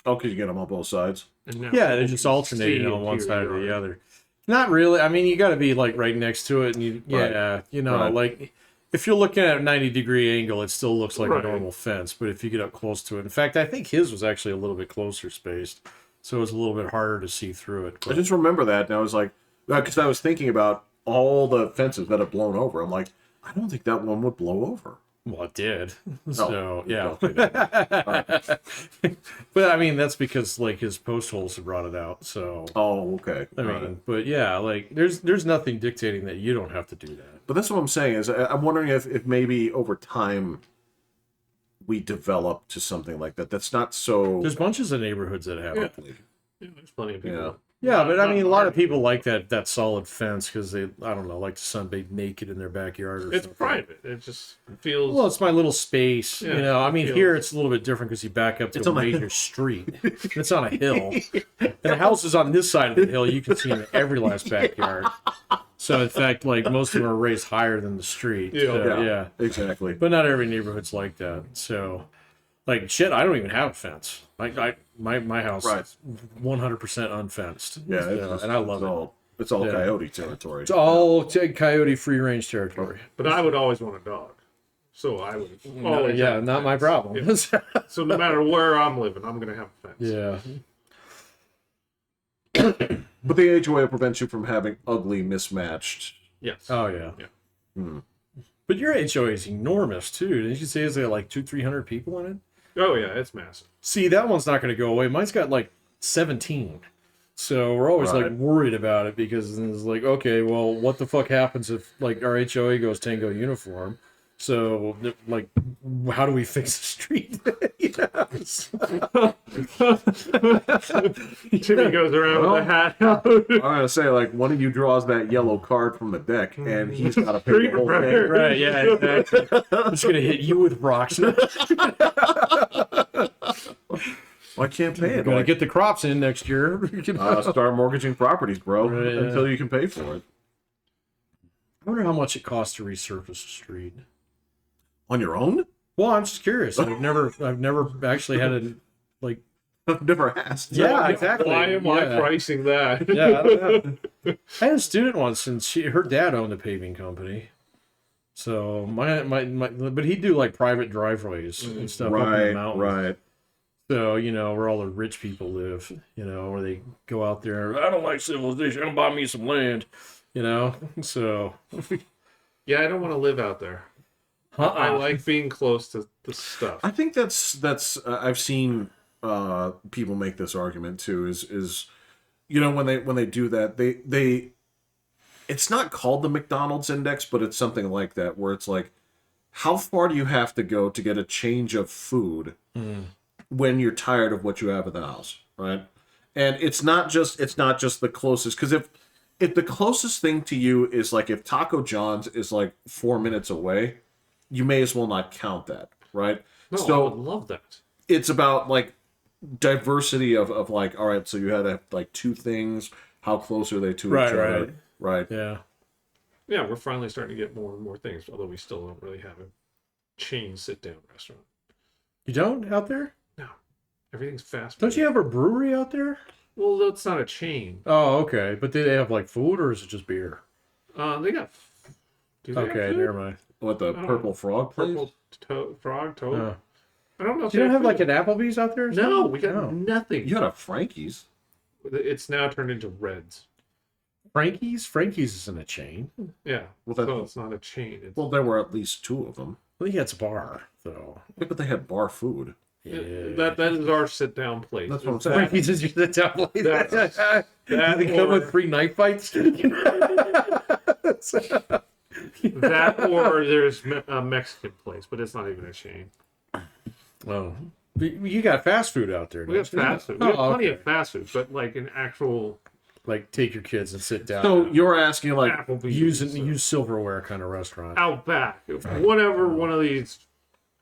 Oh, because you get them on both sides. And now yeah, they're you just can alternating see on one into side your or the yard. other. Not really. I mean, you got to be like right next to it, and Right. like if you're looking at a 90-degree angle, it still looks like Right. a normal fence. But if you get up close to it, in fact, I think his was actually a little bit closer spaced, so it was a little bit harder to see through it. I But, just remember that, and I was like, because I was thinking about all the fences that have blown over. I'm like, I don't think that one would blow over. Well, it did. So yeah. okay, But I mean, that's because like his post holes had brought it out. So Oh, okay. I All mean, right. but yeah, like there's nothing dictating that you don't have to do that. But that's what I'm saying is I'm wondering if maybe over time we develop to something like that. That's not so There's bunches of neighborhoods that have it. ugly. Yeah, there's plenty of people. Yeah. Yeah, but I Not mean, a lot of hard people like that solid fence because they, I don't know, like to sunbathe naked in their backyard or It's something. private. It just feels. Well, it's my little space, Yeah, you know. I mean, feels- here it's a little bit different because you back up to It's a on a major street. It's on a hill, and the house is on this side of the hill. You can see in every last backyard. So, in fact, like most of them are raised higher than the street. Yeah. So, yeah. Exactly. But not every neighborhood's like that. So, like shit, I don't even have a fence. My house Right. is 100% unfenced. Yeah, So, and I love it. It's all Yeah. coyote territory. It's all coyote free range territory. But I would always want a dog. So I would always. Yeah, have a not my fence. problem. Yeah. So no matter where I'm living, I'm gonna have a fence. Yeah. But the HOA prevents you from having ugly, mismatched. Yes. Oh yeah. Yeah. Hmm. But your HOA is enormous too. Didn't you say it's got like 200-300 people in it? Oh yeah, it's massive. See, that one's not going to go away. Mine's got like 17. So we're always Right. like worried about it because it's like, okay, well, what the fuck happens if like our HOA goes Tango uniform? So like, how do we fix the street? Jimmy goes around Well, with a hat out. I'm gonna say, like, one of you draws that yellow card from the deck, and he's got to pay the whole thing. Right? Yeah, exactly. I'm just gonna hit you with rocks. I can't pay it. Gonna Like, get the crops in next year. start mortgaging properties, bro, Right, yeah. until you can pay for it. I wonder how much it costs to resurface a street. On your own? Well, I'm just curious. I've never actually had a like. I've never asked. Yeah, exactly. Why am I pricing that? Yeah, I don't know. I had a student once, and her dad owned a paving company. So but he'd do like private driveways and stuff up in the Right, mountains. right. So where all the rich people live, where they go out there. I don't like civilization. I'm gonna buy me some land. So Yeah, I don't want to live out there. I like being close to the stuff. I think that's I've seen people make this argument too. Is when they do that they it's not called the McDonald's index, but it's something like that where it's like, how far do you have to go to get a change of food when you're tired of what you have at the house, right? And it's not just the closest, because if the closest thing to you is like if Taco John's is like 4 minutes away, you may as well not count that, right? No, I So would love that. it's about like diversity of like, all right, so you had like two things, how close are they to Right, each other, right. right? yeah. Yeah, we're finally starting to get more and more things, although we still don't really have a chain sit-down restaurant. You don't out there? No, everything's fast Don't food. you have a brewery out there? Well, that's not a chain. Oh, okay. But do they have like food or is it just beer? They got. Do they have Okay, food? never mind. What, the don't purple frog place? Purple frog toad. Oh. I don't know. If You don't they have like food. an Applebee's out there? Or No, something? we got No. nothing. You had a Frankie's. It's now turned into Reds. Frankie's? Frankie's isn't a chain. Yeah. Well, that- so it's not a chain. It's, Well, there were at least two of them. I think it's a bar, though. Yeah, but they had bar food. Yeah. that is our sit-down place. That's what I'm It's saying. Frankie's is your sit-down place. That's- Do that they come or- with free knife fights? that or there's a Mexican place, but it's not even a chain. Oh, you got fast food out there. We have don't you? fast food. We have Oh, plenty okay. of fast food, but like an actual Like take your kids and sit down. So you're asking, like, Applebee's, use silverware kind of restaurant. Outback, whatever one of these.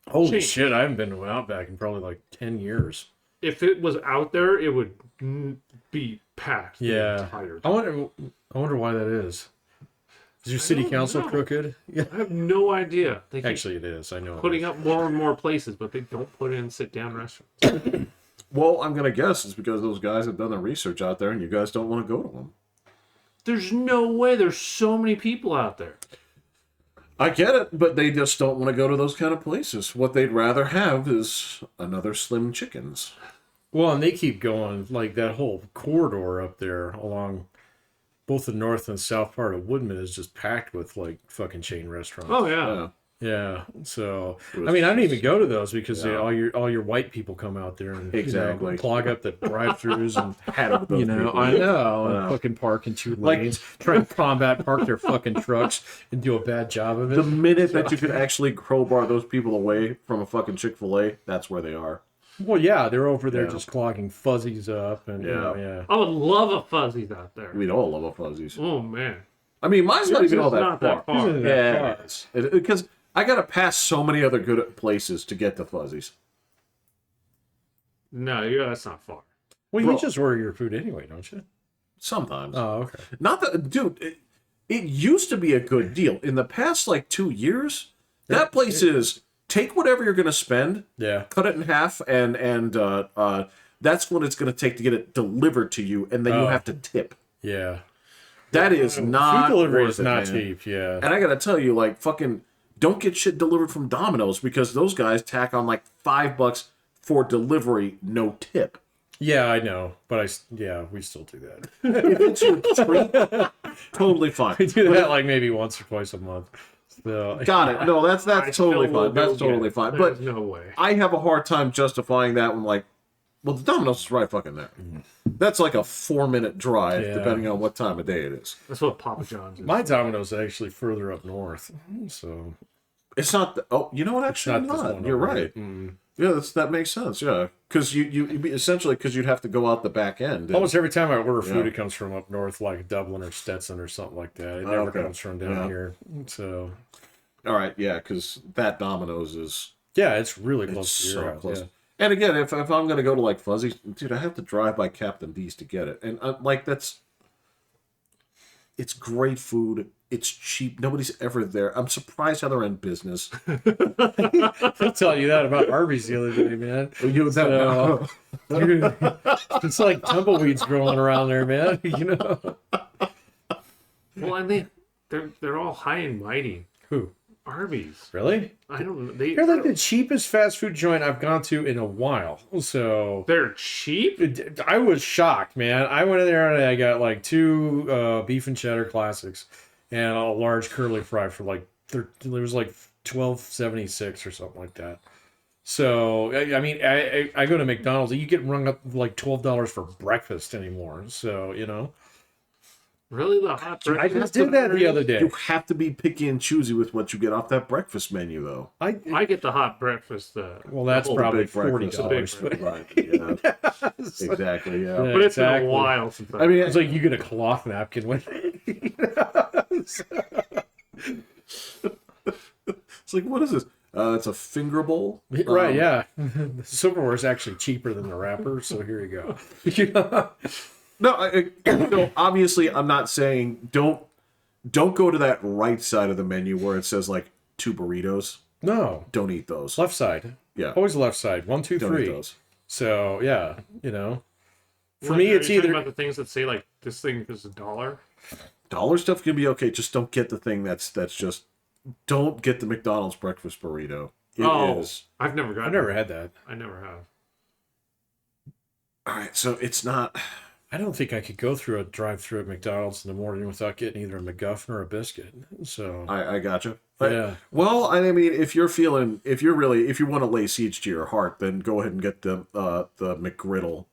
Holy chain. shit! I haven't been to an Outback in probably like 10 years. If it was out there, it would be packed. the Yeah, entire I time. wonder why that is. Is your city don't council know. crooked? Yeah, I have no idea. They keep actually it is. I know. it putting is. up more and more places, but they don't put in sit-down restaurants. well, I'm gonna guess it's because those guys have done the research out there, and you guys don't want to go to them. There's no way. There's so many people out there. I get it, but they just don't want to go to those kind of places. What they'd rather have is another Slim Chickens. Well, and they keep going like that whole corridor up there along both the north and south part of Woodman is just packed with like fucking chain restaurants. Oh yeah. Yeah. Yeah. So It was I mean, I don't even just- go to those because Yeah. all your white people come out there and Exactly. clog up the drive-throughs and Had it with those people. I know, and Wow. fucking park in two Like- lanes, try and combat park their fucking trucks and do a bad job of it. The minute that you could actually crowbar those people away from a fucking Chick-fil-A, that's where they are. Well, yeah, they're over there Yeah. just clogging fuzzies up and Yeah. yeah. I would love a fuzzies out there. We'd all love a fuzzies. Oh man. I mean, mine's not Yours even is all that not far. that far. Isn't that Yeah, far? because I gotta pass so many other good places to get to fuzzies. No, yeah, that's not far. Well, Bro. you just order your food anyway, don't you? Sometimes. Oh, okay. Not that, dude. It used to be a good deal. In the past, like 2 years, that place is take whatever you're gonna spend, Yeah. cut it in half, and that's what it's gonna take to get it delivered to you, and then you Oh. have to tip. Yeah. That is not Food delivery worth is it, not man. cheap, yeah. And I gotta tell you, like, fucking, don't get shit delivered from Domino's because those guys tack on like $5 for delivery, no tip. Yeah, I know, but we still do that. If it's your treat, totally fine. We do that like maybe once or twice a month. So Got it. No, that's I totally still will fine. That's go get totally it. fine. There's But no way. I have a hard time justifying that when, like, well, the Domino's is right fucking there. That's like a 4-minute drive, Yeah. depending on what time of day it is. That's what Papa John's is. my Domino's is actually further up north, so It's not. Oh, you know what? Actually, not this not. one You're over right. here. Mm. Yeah, that makes sense. Yeah, because you essentially because you'd have to go out the back end. and- Almost every time I order food, Yeah. it comes from up north, like Dublin or Stetson or something like that. It Oh, never okay. comes from down Yeah. here. So All right, yeah, because that Domino's is yeah, it's really it's close to your so house. close. Yeah. And again, if I'm gonna go to like Fuzzy's, dude, I have to drive by Captain D's to get it, and like it's great food. It's cheap. Nobody's ever there. I'm surprised how they're in business. I'll tell you that about Arby's the other day, man. You So- Dude, it's like tumbleweeds growing around there, man. You know Well, and they're all high and mighty. who? Arby's. Really? I don't know. They're like the cheapest fast food joint I've gone to in a while. So They're cheap. I was shocked, man. I went in there and I got like 2 beef and cheddar classics and a large curly fry for like it was like $12.76 or something like that. So I mean, I go to McDonald's. You get rung up like $12 for breakfast anymore. So you know, Really, the hot I breakfast? just did that the other day. You have to be picky and choosy with what you get off that breakfast menu, though. I get the hot breakfast. Well, that's whole probably big breakfast. $40. The big But, Right? Yeah, exactly. Yeah. but it's exactly. been a while since I mean, It's like you get a cloth napkin with it's like, what is this? It's a finger bowl. right, yeah. The silverware is actually cheaper than the wrapper, so here you go. You know? No, no. Obviously, I'm not saying don't go to that right side of the menu where it says like 2 burritos. No, Don't eat those. left side. Yeah, Always left side. 1, 2, don't eat 3. those. So yeah, you know. For What, me, are it's you talking either about the things that say like this thing is $1. Dollar stuff can be okay. Just don't get the thing that's just. Don't get the McDonald's breakfast burrito. It is. I've never got. I've never had that. I never have. All right, so it's not. I don't think I could go through a drive-through at McDonald's in the morning without getting either a McGuffin or a biscuit. So I gotcha. yeah, Well, I mean, if you want to lay siege to your heart, then go ahead and get the McGriddle.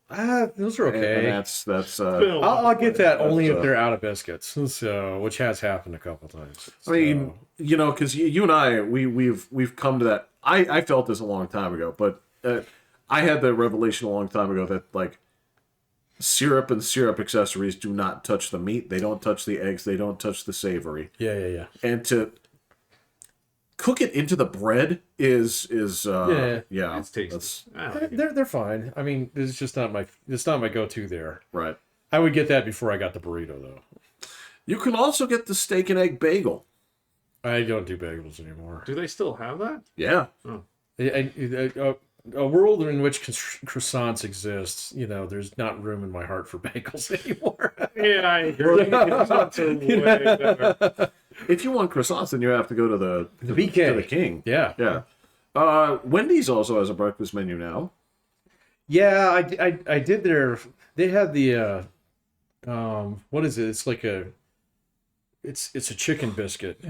those are And okay. that's I'll get that only if uh, they're out of biscuits. So which has happened a couple times. I mean, So, you know, because you and I, we've come to that. I felt this a long time ago, but I had the revelation a long time ago that like syrup and syrup accessories do not touch the meat. They don't touch the eggs. They don't touch the savory. yeah. And to cook it into the bread is Yeah. It's tasty. That's I like it. They're fine. I mean, it's not my go-to there. right. I would get that before I got the burrito though. You can also get the steak and egg bagel. I don't do bagels anymore. Do they still have that? Yeah. A world in which croissants exist, you know, there's not room in my heart for bagels anymore. Yeah, I agree. Croissants are way better. If you want croissants, then you have to go to the BK. to the King. Yeah. Yeah. Wendy's also has a breakfast menu now. Yeah, I did they had the what is it? It's like it's a chicken biscuit.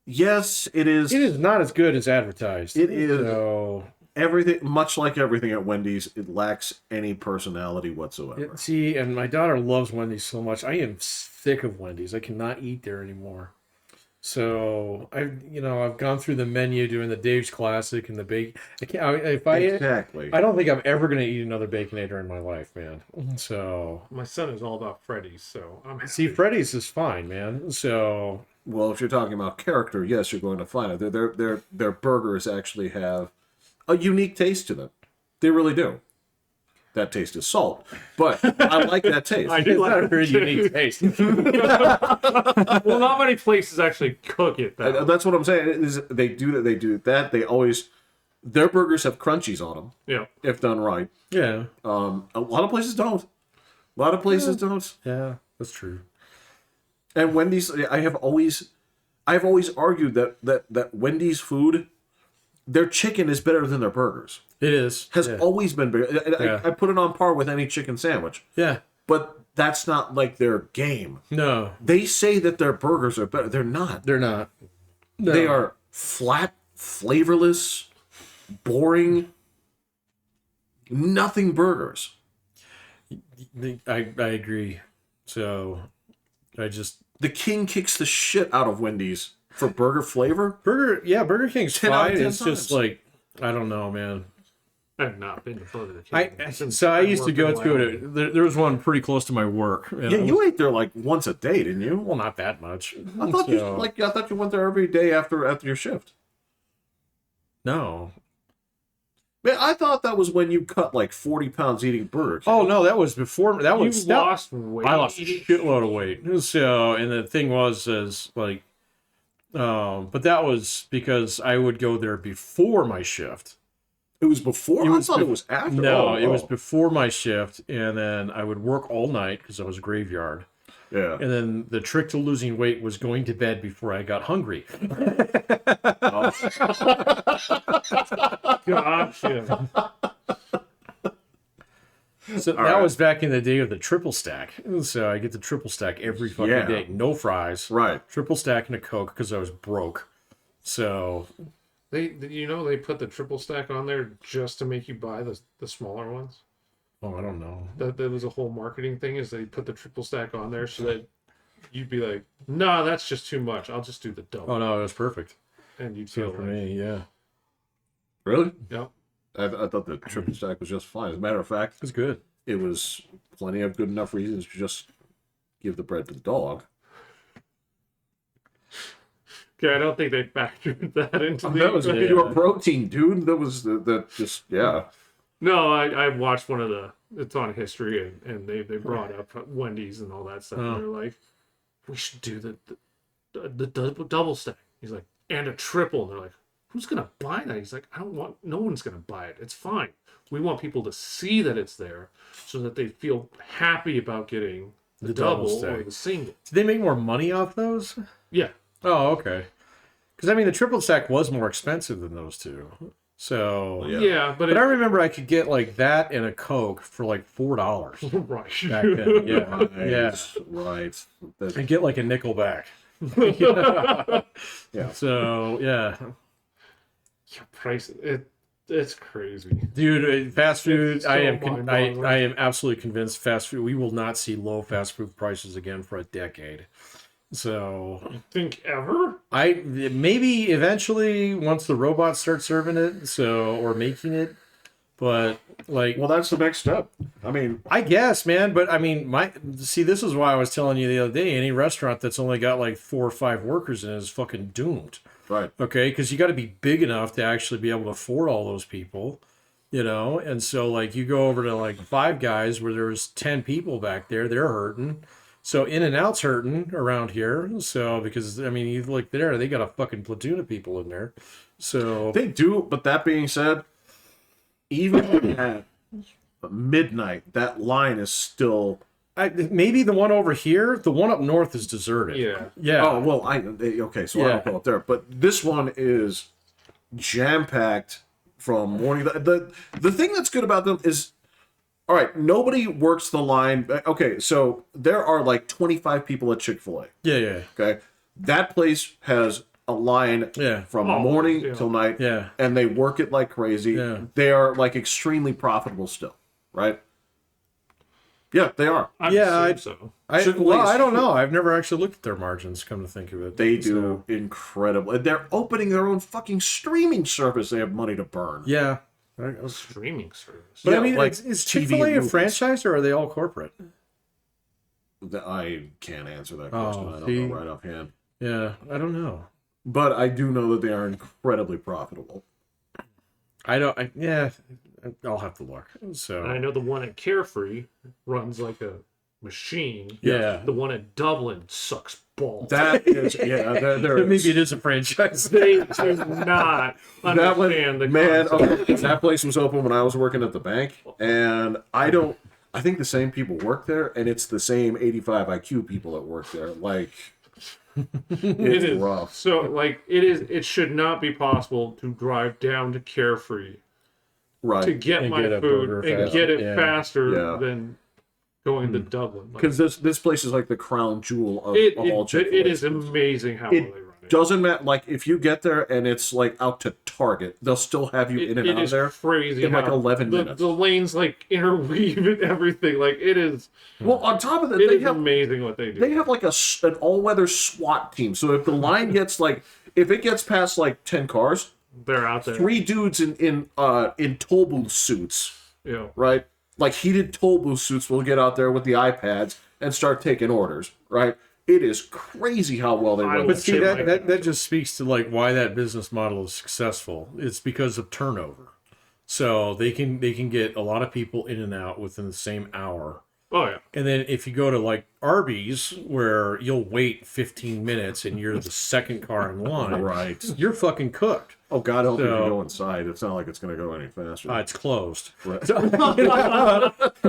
Yes, it is. It is not as good as advertised. It is. So Everything, much like everything at Wendy's, it lacks any personality whatsoever. see, and my daughter loves Wendy's so much. I am sick of Wendy's. I cannot eat there anymore. So I've gone through the menu doing the Dave's Classic and the bake. I can't. Exactly. I don't think I'm ever gonna eat another Baconator in my life, man. So My son is all about Freddy's, so I'm happy. see, Freddy's is fine, man. So Well, if you're talking about character, yes, you're going to find it. Their burgers actually have a unique taste to them. They really do. That taste is salt, but I like that taste. I do it's like not a it very too. unique taste. Well, not many places actually cook it. Though. That's what I'm saying. They do that. They do that. They always their burgers have crunchies on them Yeah. if done right. Yeah, A lot of places don't. A lot of places don't. yeah, that's true. And Wendy's, I've always argued that Wendy's food, their chicken is better than their burgers. It is. Has yeah. always been better. Yeah. I put it on par with any chicken sandwich. Yeah. But that's not like their game. No, They say that their burgers are better. They're not. they're not. No. They are flat, flavorless, boring, nothing burgers. I agree. So I just The king kicks the shit out of Wendy's for burger flavor. Burger King's 10 out of fine. 10 It's just times. like I don't know, man. I've not been to Burger King. I used to go to it. There was one pretty close to my work. And Yeah, it you was- ate there like once a day, didn't you? well, not that much. I thought you went there every day after your shift. No. Man, I thought that was when you cut like 40 pounds eating burgers. Oh no, that was before. That You was lost weight. I lost a shitload of weight. So, and the thing was, like, but that was because I would go there before my shift. It was before? I thought it was after. No, it was before my shift, and then I would work all night because I was graveyard. Yeah. And then the trick to losing weight was going to bed before I got hungry. Gotcha. So that right. was back in the day of the triple stack. So I get the triple stack every fucking Yeah. day. No fries. Right. Triple stack and a Coke because I was broke. So They put the triple stack on there just to make you buy the smaller ones. I don't know. That was a whole marketing thing. Is they put the triple stack on there so that you'd be like, nah, that's just too much. I'll just do the double, Oh no, it was perfect. and you'd So feel for like, me, yeah, Really? yep. I thought the triple stack was just fine. As a matter of fact, it was good. it was plenty of good enough reasons to just give the bread to the dog. Okay, I don't think they factored that into the. That was Yeah. pure protein, dude. That was that just yeah. No, I watched one of it's on history, and they brought up Wendy's and all that stuff. Oh. And they're like, we should do the double stack. He's like, and a triple. And they're like, who's gonna buy that? He's like, no one's gonna buy it. It's fine. We want people to see that it's there so that they feel happy about getting the double double or stack. the single. Did they make more money off those? Yeah. Oh, okay. Because I mean, the triple stack was more expensive than those two. So Yeah. Yeah, but But I remember I could get like that and a Coke for like $4 right. back then. Yeah, yeah. Right. That- And get like a nickel back. Yeah. So yeah, Price it's crazy. dude, fast food. It's so I am mind-boggling. I am absolutely convinced fast food. We will not see low fast food prices again for a decade. So Think ever? maybe eventually once the robots start serving it, or making it, but like. Well, that's the next step. I mean, I guess, man, but I mean, this is why I was telling you the other day. Any restaurant that's only got like 4 or 5 workers in it is fucking doomed. right. Okay, because you got to be big enough to actually be able to afford all those people, And so like you go over to like Five Guys where there's 10 people back there, they're hurting. So In-N-Out's hurting around here. So because I mean, you look there, they got a fucking platoon of people in there. So They do, but that being said, even at midnight, that line is still. maybe the one over here, the one up north is deserted. Yeah. Yeah. Oh well, okay, so I Yeah. don't go up there, but this one is jam packed from morning. The thing that's good about them is, all right, nobody works the line. Okay, so there are like 25 people at Chick-fil-A. Yeah. Okay, that place has a line Yeah. from Oh, morning yeah. till night, Yeah. and they work it like crazy. Yeah. They are like extremely profitable still, right? Yeah, they are. I Yeah, assume so. I don't know. I've never actually looked at their margins, come to think of it. They do incredible. They're opening their own fucking streaming service. They have money to burn. Yeah. Streaming service. But Yeah, I mean, like is TV Chick-fil-A and a movies. franchise or are they all corporate? I can't answer that question. I don't see. know right offhand. Yeah, I don't know. But I do know that they are incredibly profitable. Yeah, I'll have to look. So And I know the one at Carefree runs like a machine. yeah, The one at Dublin sucks balls. That is, yeah, there maybe it is a franchise. They do not That one, understand the man, concept. that place was open when I was working at the bank, and I think the same people work there, and it's the same 85 IQ people that work there. Like, it's It is rough. so like it should not be possible to drive down to Carefree to Right. get And my get a food burger and fast. get it Yeah. faster Yeah. than going to Dublin. Like, Because this place is like the crown jewel of all it Chick-fil-A is stores. amazing how well they run it. Doesn't matter. Like, if you get there and it's like out to Target, they'll still have you in and It out of is there crazy in like how 11 minutes. the lanes like interweave and everything. Like it is Well, on top of that, it they is have amazing what they do. they have like an all-weather SWAT team. So if the line gets like, if it gets past like 10 cars, They're out there. 3 dudes in toll booth suits, You know, right? Like heated toll booth suits will get out there with the iPads and start taking orders, right? It is crazy how well they I run would that See, shit. that just speaks to like why that business model is successful. It's because of turnover. So they can get a lot of people in and out within the same hour. oh yeah. And then if you go to like Arby's, where you'll wait 15 minutes and you're the second car in line, Right. you're fucking cooked. Oh, God help you if you So- go inside. It's not like it's going to go any faster. It's closed. Right.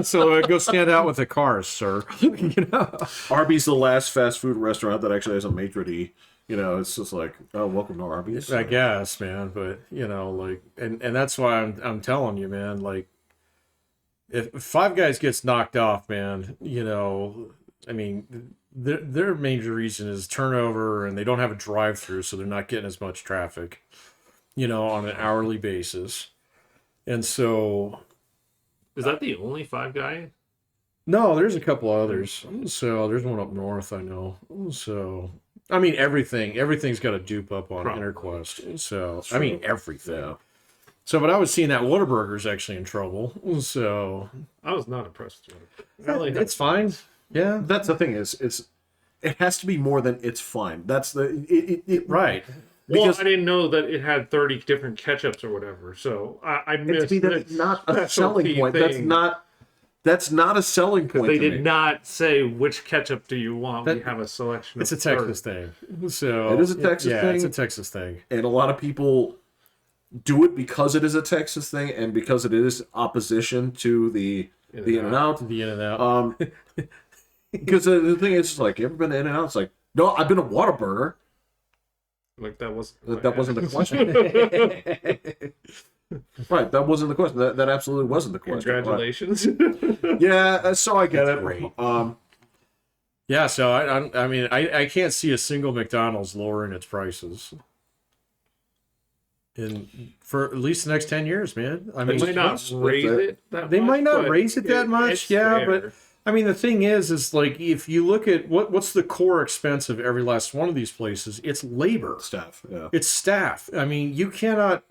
So go stand out with the cars, sir. You know. Arby's the last fast food restaurant that actually has a maitre d'. You know, it's just like, oh, welcome to Arby's. I guess, man, but you know, like, and that's why I'm telling you, man, like, if Five Guys gets knocked off, man, you know, I mean, their major reason is turnover, and they don't have a drive-through, so they're not getting as much traffic, you know, on an hourly basis, and so Is that the only Five Guy? no, there's a couple others. So there's one up north, I know. So I mean, everything's got a dupe up on Probably. Interquest. So I mean, everything. Yeah. So, but I was seeing that Whataburger's actually in trouble. So I was not impressed with it. I only had- it's fine. Yeah, That's the thing is, it has to be more than it's fine. That's the it right. Well, because- I didn't know that it had 30 different ketchups or whatever. So I missed. See, that's the not a selling specialty point. thing. That's not a selling point. They to did me. not say which ketchup do you want. We That- have a selection. It's a of Texas thing. So It is a Texas yeah, thing. it's a Texas thing. And a lot of people do it because it is a Texas thing and because it is opposition to the In-N-Out. The In and Out. Because the thing is, like, you ever been to In-N-Out? It's like, no, I've been to Whataburger. Like that was That wasn't the question. Right, that wasn't the question. That absolutely wasn't the question. Congratulations. But, yeah, so I get That's it. great. Yeah, So I mean, I can't see a single McDonald's lowering its prices. For at least the next 10 years, man. I They mean, might not raise it that They much, might not but raise it that much, it's yeah, fair. but I mean, the thing is like if you look at what's the core expense of every last one of these places, it's labor, staff. Yeah. it's staff. I mean, you cannot.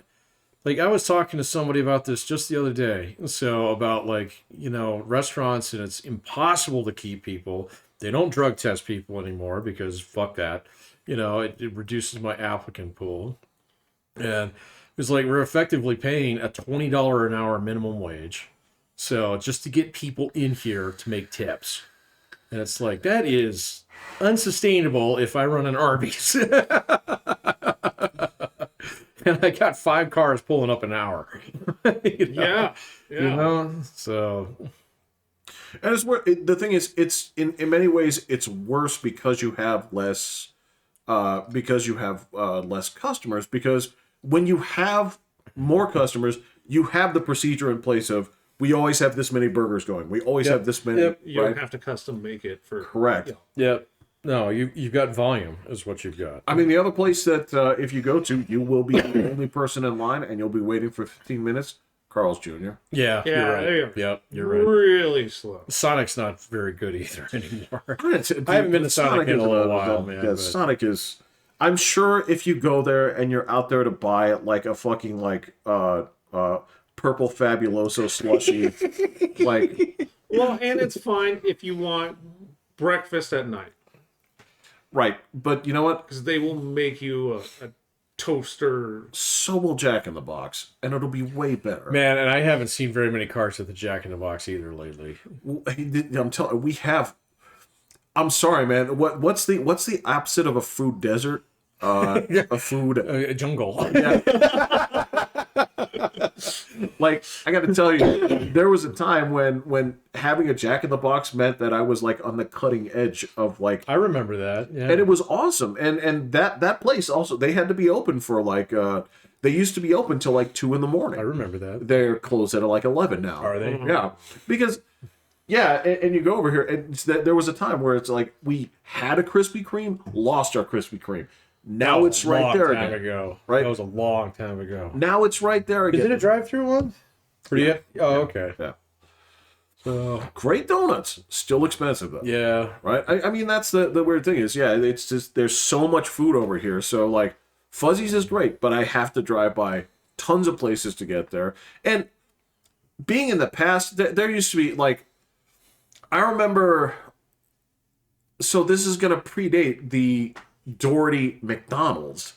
Like I was talking to somebody about this just the other day. So about like you know restaurants, and it's impossible to keep people. They don't drug test people anymore because fuck that. You know, it reduces my applicant pool, and it's like we're effectively paying a $20 an hour minimum wage. So just to get people in here to make tips. And it's like, that is unsustainable if I run an Arby's. And I got 5 cars pulling up an hour. You know? Yeah. You know? So, And it's the thing is, it's in many ways it's worse because you have less less customers. Because when you have more customers, you have the procedure in place of we always have this many burgers going. We always have this many. Yep. You right? don't have to custom make it for Correct. yeah. No, you've got volume is what you've got. I mean, the other place that if you go to, you will be the only person in line, and you'll be waiting for 15 minutes. Carl's Jr. Yeah, Yeah, you're right. they are Yep, you're right. really slow. Sonic's not very good either anymore. I haven't been to Sonic in a little while, man, Yeah, but- Sonic is. I'm sure if you go there and you're out there to buy like a fucking purple Fabuloso slushy, like Well, and it's fine if you want breakfast at night, right. But you know what? because they will make you a toaster. So will Jack in the Box, and it'll be way better. Man, and I haven't seen very many cars at the Jack in the Box either lately. I'm telling. We have. I'm sorry, man. What's the opposite of a food desert? A food. A jungle. Yeah. Like, I got to tell you, there was a time when having a Jack in the Box meant that I was like on the cutting edge of like, I remember that. Yeah. and it was awesome. And that place also, they had to be open for like they used to be open till like 2 I a.m. remember that. They're closed at like 11 now. Are they? Yeah, because and you go over here, and there was a time where it's like we had a Krispy Kreme, lost our Krispy Kreme. Now it's right long there time again. ago. Right? That was a long time ago. Now it's right there again. Is it a drive-through one? Yeah. Oh, okay. Yeah. So Great donuts, still expensive though. yeah, Right? I mean, that's the weird thing is, yeah, it's just there's so much food over here. So like, Fuzzy's is great, but I have to drive by tons of places to get there. And being in the past, there used to be like, I remember. So this is gonna predate the Doherty McDonald's.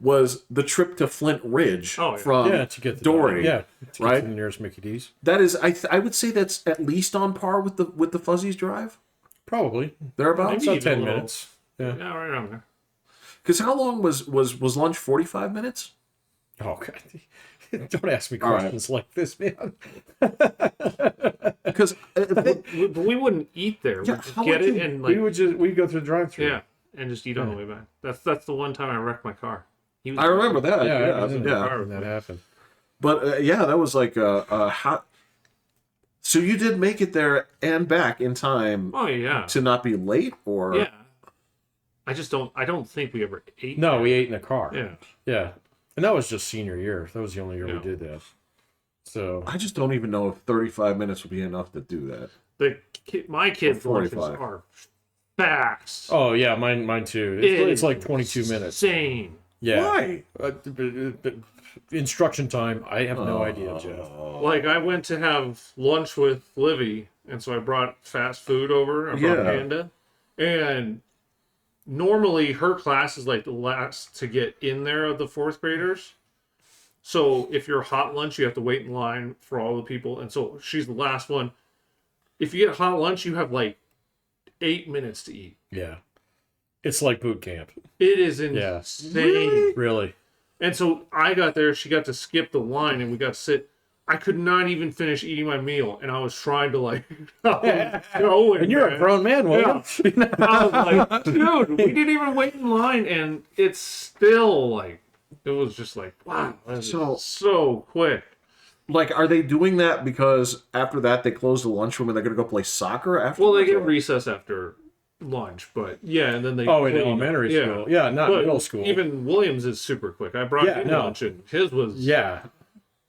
Was the trip to Flint Ridge Oh, yeah. from yeah, to get the Doherty? Yeah, to right? get to the nearest Mickey D's. That is, I would say that's at least on par with the Fuzzy's drive. Probably. Thereabouts. About Maybe 10 even a little. minutes. Yeah. Yeah, right on there. Because how long was lunch? 45 minutes. Oh god. Don't ask me All right. questions like this, man. Because But we wouldn't eat there. Yeah, We'd just how get would it you- and like We'd go through the drive-through. yeah, and just eat on the way back. That's the one time I wrecked my car. He was I remember that. Yeah, Yeah, I was in the yeah. car when that happened. But yeah, that was like how. So you did make it there and back in time Oh yeah, to not be late, or yeah. I don't think we ever ate. No, there. we ate in the car. Yeah. Yeah. And that was just senior year. That was the only year Yeah. we did that. So I just don't even know if 35 minutes would be enough to do that. My kids' lunches 45. are fast. oh yeah, mine too. It's like 22 minutes. Insane. Yeah. Why? But instruction time, I have no idea, Jeff. Like I went to have lunch with Livy, and so I brought fast food over. I brought Yeah. Panda, and normally her class is like the last to get in there of the fourth graders. So if you're hot lunch, you have to wait in line for all the people, and so she's the last one. If you get hot lunch, you have like 8 minutes to eat. Yeah. It's like boot camp. It is Yeah. insane. Really. And so I got there, she got to skip the line, and we got to sit. I could not even finish eating my meal, and I was trying to like, going, And you're a man. grown man, William. I was like, dude, we didn't even wait in line, and it's still like, it was just like, wow, that's so quick. Like, are they doing that because after that they close the lunchroom and they're going to go play soccer after? Well, they get recess after lunch, but yeah, and then they Oh, in clean. elementary Yeah. school. Yeah, not But middle school. Even Williams is super quick. I brought Yeah, him no. lunch, and his was yeah.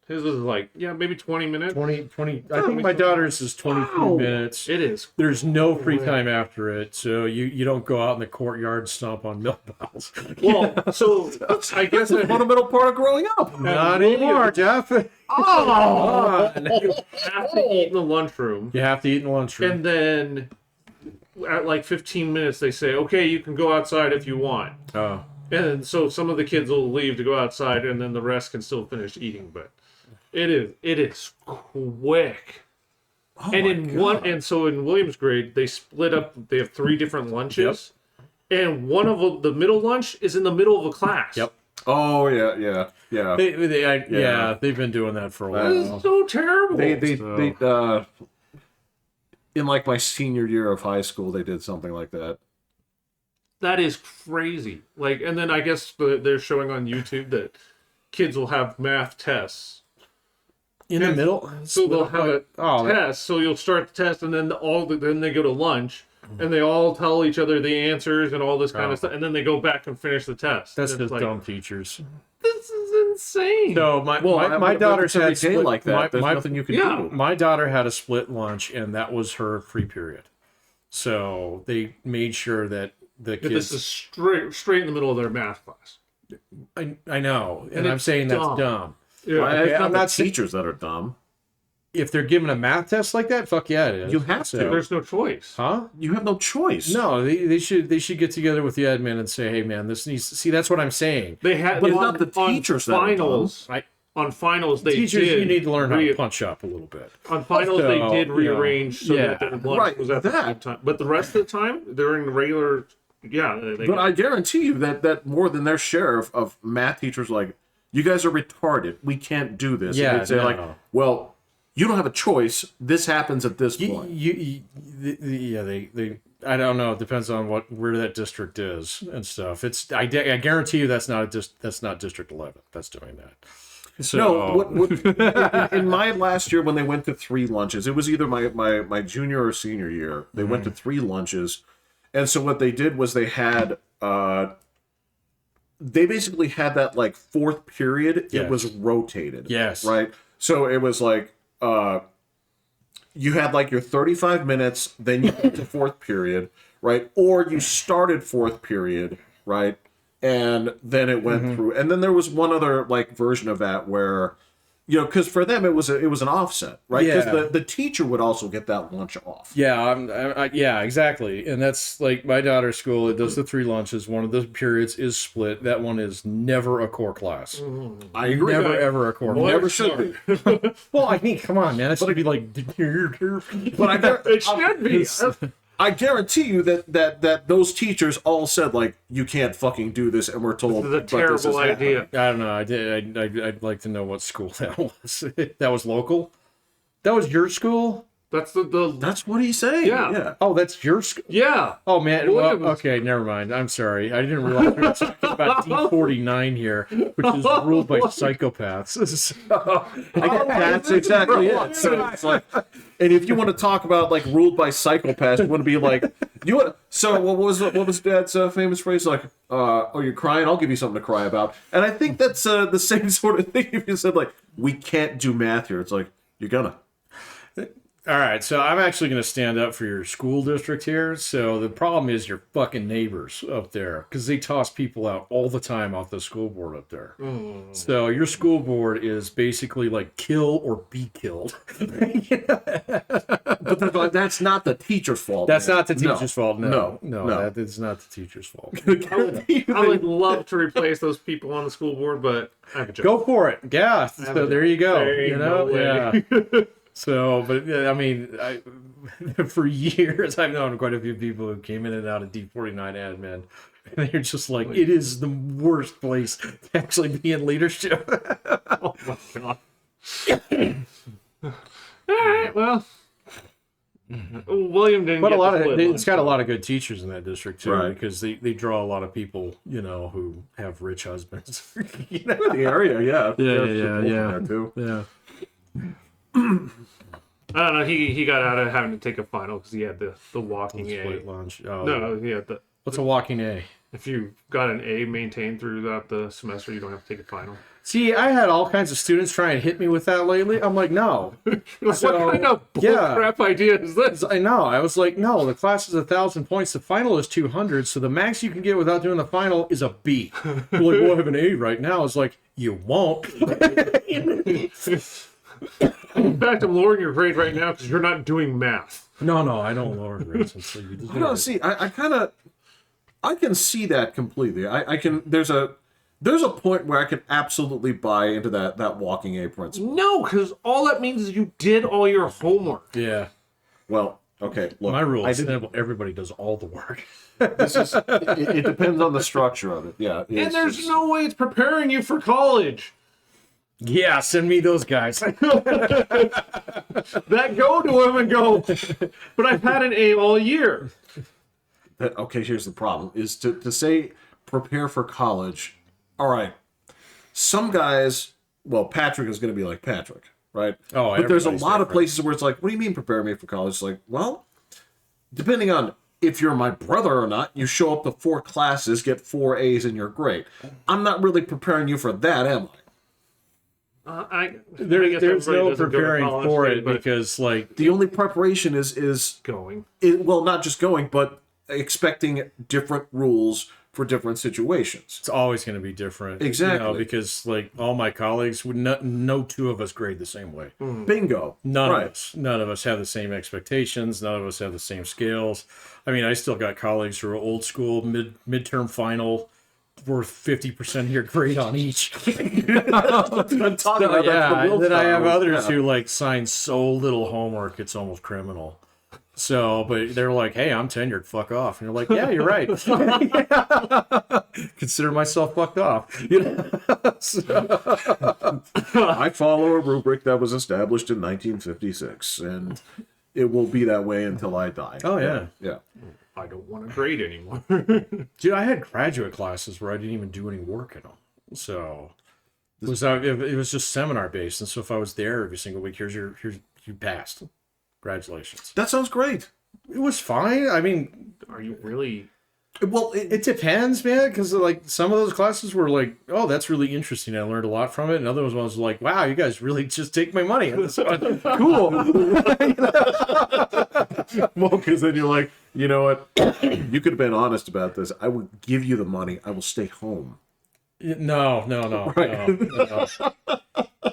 his was like maybe 20 minutes. 20. I think my daughter's is 23 minutes. It is. There's no free time after it, so you don't go out in the courtyard and stomp on milk bottles. Well, so I guess the fundamental part of growing up. Not anymore, Jeff. oh, you have to eat in the lunchroom, You have to eat in the lunchroom. and then at like 15 minutes they say, okay, you can go outside if you want. Oh, And so some of the kids will leave to go outside, and then the rest can still finish eating. But it is quick. And so in Williams' grade, they split up. They have 3 different lunches, and one of the middle lunch is in the middle of a class. Yep. Oh yeah. yeah, they've been doing that for a That is while. so terrible. They in like my senior year of high school, they did something like that. That is crazy. Like, and then I guess they're showing on YouTube that kids will have math tests. In the middle, So they'll have a Oh, test. So you'll start the test, and then then they go to lunch, and they all tell each other the answers and all this kind Oh. of stuff, and then they go back and finish the test. That's And just it's dumb teachers. This is insane. No, my daughter's every had day split, like that. There's my, nothing you can Yeah. do. my daughter had a split lunch, and that was her free period. So they made sure that the But kids. this is straight in the middle of their math class. I know, and I'm it's saying dumb. that's dumb. Yeah. Okay, I'm I'm not not saying- teachers that are dumb. If they're given a math test like that, fuck yeah, it is. You have to. There's no choice. Huh? You have no choice. No, they should get together with the admin and say, hey man, this needs. See, that's what I'm saying. They had But it's on, not the on teachers that are dumb. finals. I, On finals, they teachers, did you need to learn how to re- punch up a little bit. On finals, they So, did you know, rearrange so yeah. that their lunch Right, was at the that. same time. But the rest of the time, during the regular, they But I guarantee you that more than their share of math teachers like, you guys are retarded. We can't do this. Yeah, And they'd say no. like, well, you don't have a choice. This happens at this point. Yeah, they. I don't know. It depends on where that district is and stuff. I guarantee you that's not District 11. That's doing that. So No, in my last year when they went to 3 lunches, it was either my junior or senior year. They went to 3 lunches, and so what they did was they basically had that like 4th period. Yes. It was rotated. Yes. Right. So it was like you had like your 35 minutes, then you went to 4th period, right? Or you started 4th period, right? And then it went through. And then there was one other like version of that where, because for them it was an offset, right? Because Yeah. the teacher would also get that lunch off. yeah, yeah, exactly. And that's like my daughter's school. It does the 3 lunches. One of the periods is split. That one is never a core class. I agree. Never ever a core. Never should be. Well, I mean, come on, man. It should be like. But it should be. I guarantee you that those teachers all said like, you can't fucking do this, and we're told This is a but terrible happening. idea. I don't know. I'd like to know what school that was. That was local. That was your school. That's the That's what he's saying. Yeah. Oh, that's your school. yeah. Oh man. Well, Williams. okay, never mind. I'm sorry. I didn't realize we were talking about D49 here, which is ruled by psychopaths. That's exactly it. So it's like, and if you want to talk about like ruled by psychopaths, you want to be like, So what was Dad's famous phrase? Like, oh, you're crying? I'll give you something to cry about. And I think that's the same sort of thing. If you said like, we can't do math here, it's like you're gonna. All right, so I'm actually going to stand up for your school district here. So the problem is your fucking neighbors up there, because they toss people out all the time off the school board up there. So your school board is basically like kill or be killed. But that's not the teacher's fault. That's man. not the teacher's fault. No, No. that is not the teacher's fault. I would love to replace those people on the school board, but I could Go for it. Yeah. So there you go. There ain't You know, no way. yeah. So, but yeah, I mean, for years I've known quite a few people who came in and out of D49 admin, and they're just like, it is the worst place to actually be in leadership. Oh my god. All right, well, William didn't. But get a lot the of split it's lunch, got a so- lot of good teachers in that district too, Right. because they draw a lot of people, who have rich husbands. The area, yeah. There's yeah, people yeah. there, too. Yeah. I don't know. He got out of having to take a final because he had the walking A. Split lunch. Oh, No, he had the. what's a walking A? If you got an A maintained throughout the semester, you don't have to take a final. See, I had all kinds of students trying to hit me with that lately. I'm like, no. What kind of yeah. bullcrap idea is this? I know. I was like, no, the class is 1,000 points. The final is 200. So the max you can get without doing the final is a B. You're like, well, I have an A right now. It's like, you won't. In fact, I'm lowering your grade right now because you're not doing math. No, I don't lower grades. So you deserve I don't it. see. I can see that completely. I can. There's a point where I can absolutely buy into that walking A principle. No, because all that means is you did all your homework. Yeah. Well, okay. Look, My rule I is didn't- simple. Everybody does all the work. it depends on the structure of it. Yeah. And there's no way it's preparing you for college. Yeah, send me those guys. That go to him and go, but I've had an A all year. Okay, here's the problem: is to say prepare for college. All right, some guys. Well, Patrick is going to be like Patrick, right? Oh, but there's a everybody's lot of different. places where it's like, what do you mean prepare me for college? It's like, well, depending on if you're my brother or not, you show up to 4 classes, get 4 A's, and you're great. I'm not really preparing you for that, am I? I guess There's everybody no doesn't go to preparing college, for it but because, like, The only preparation is going. well, not just going, but expecting different rules for different situations. it's always going to be different. Exactly. Because, like, all my colleagues would not, no two of us grade the same way. Bingo. None Right. of us. None of us have the same expectations. None of us have the same scales. I mean, I still got colleagues who are old school, midterm final, worth 50% of your grade on each. I'm talking about So, that yeah, for and then I have Will others Style. who like sign so little homework it's almost criminal. So, but they're like, "Hey, I'm tenured. Fuck off." And you're like, "Yeah, you're right." Consider myself fucked off. So- I follow a rubric that was established in 1956, and it will be that way until I die. Oh yeah, Yeah. I don't want to grade anymore. dude. I had graduate classes where I didn't even do any work in them. So it was just seminar based, and so if I was there every single week, here's you passed. Congratulations. That sounds great. It was fine. I mean, Are you really? Well, it depends, man, because like some of those classes were like, oh, that's really interesting. I learned a lot from it. And other ones was like, wow, you guys really just take my money. Cool. well, because then you're like, you know what? You could have been honest about this. I would give you the money. I will stay home. No, Right. no.